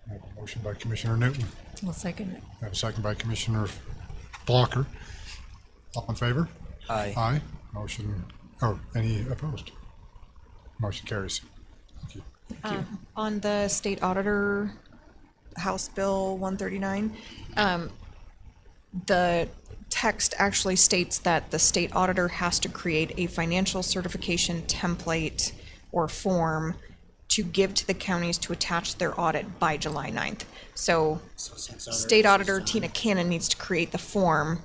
I have a motion by Commissioner Newton. I'll second it. I have a second by Commissioner Blocker. All in favor? Aye. Aye. Motion, any opposed? Motion carries. Thank you. On the state auditor, House Bill 139, the text actually states that the state auditor has to create a financial certification template or form to give to the counties to attach their audit by July 9th. So State Auditor Tina Cannon needs to create the form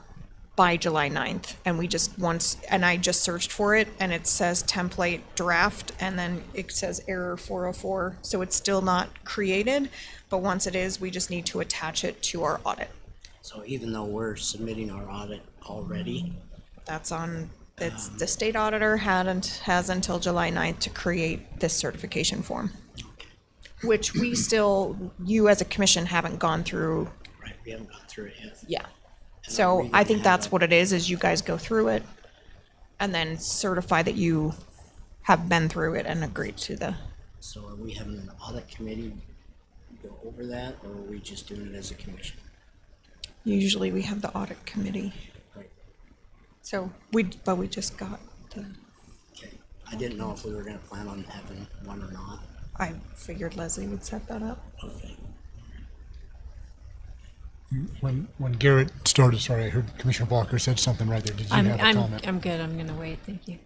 by July 9th. And I just searched for it, and it says template draft, and then it says error 404. So it's still not created, but once it is, we just need to attach it to our audit. So even though we're submitting our audit already, That's on, it's, the state auditor has until July 9th to create this certification form. Which we still, you as a commission haven't gone through. Right, we haven't gone through it yet. Yeah. And So we I didn't think have that's a- what it is you guys go through it and then certify that you have been through it and agreed to the, So are we having an audit committee go over that, or are we just doing it as a commission? usually we have the audit committee. Right, So but we just got the, okay. I didn't know if we were gonna plan on having one or not. I figured Leslie would set that up. Okay. When Garrett started, sorry, I heard Commissioner Blocker said something right there. Did you have a comment? I'm good. I'm gonna wait. Thank you.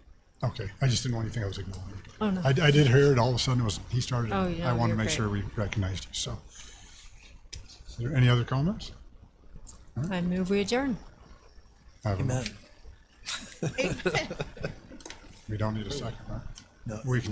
Okay, I just didn't want anything I was ignoring. Oh, no. I did hear it, all of a sudden it was, he started. Oh, yeah, I wanted to you're make great. sure we recognized you, so. Is there any other comments? I move we adjourn. I have a Amen. motion. We don't need a second, right? No. We can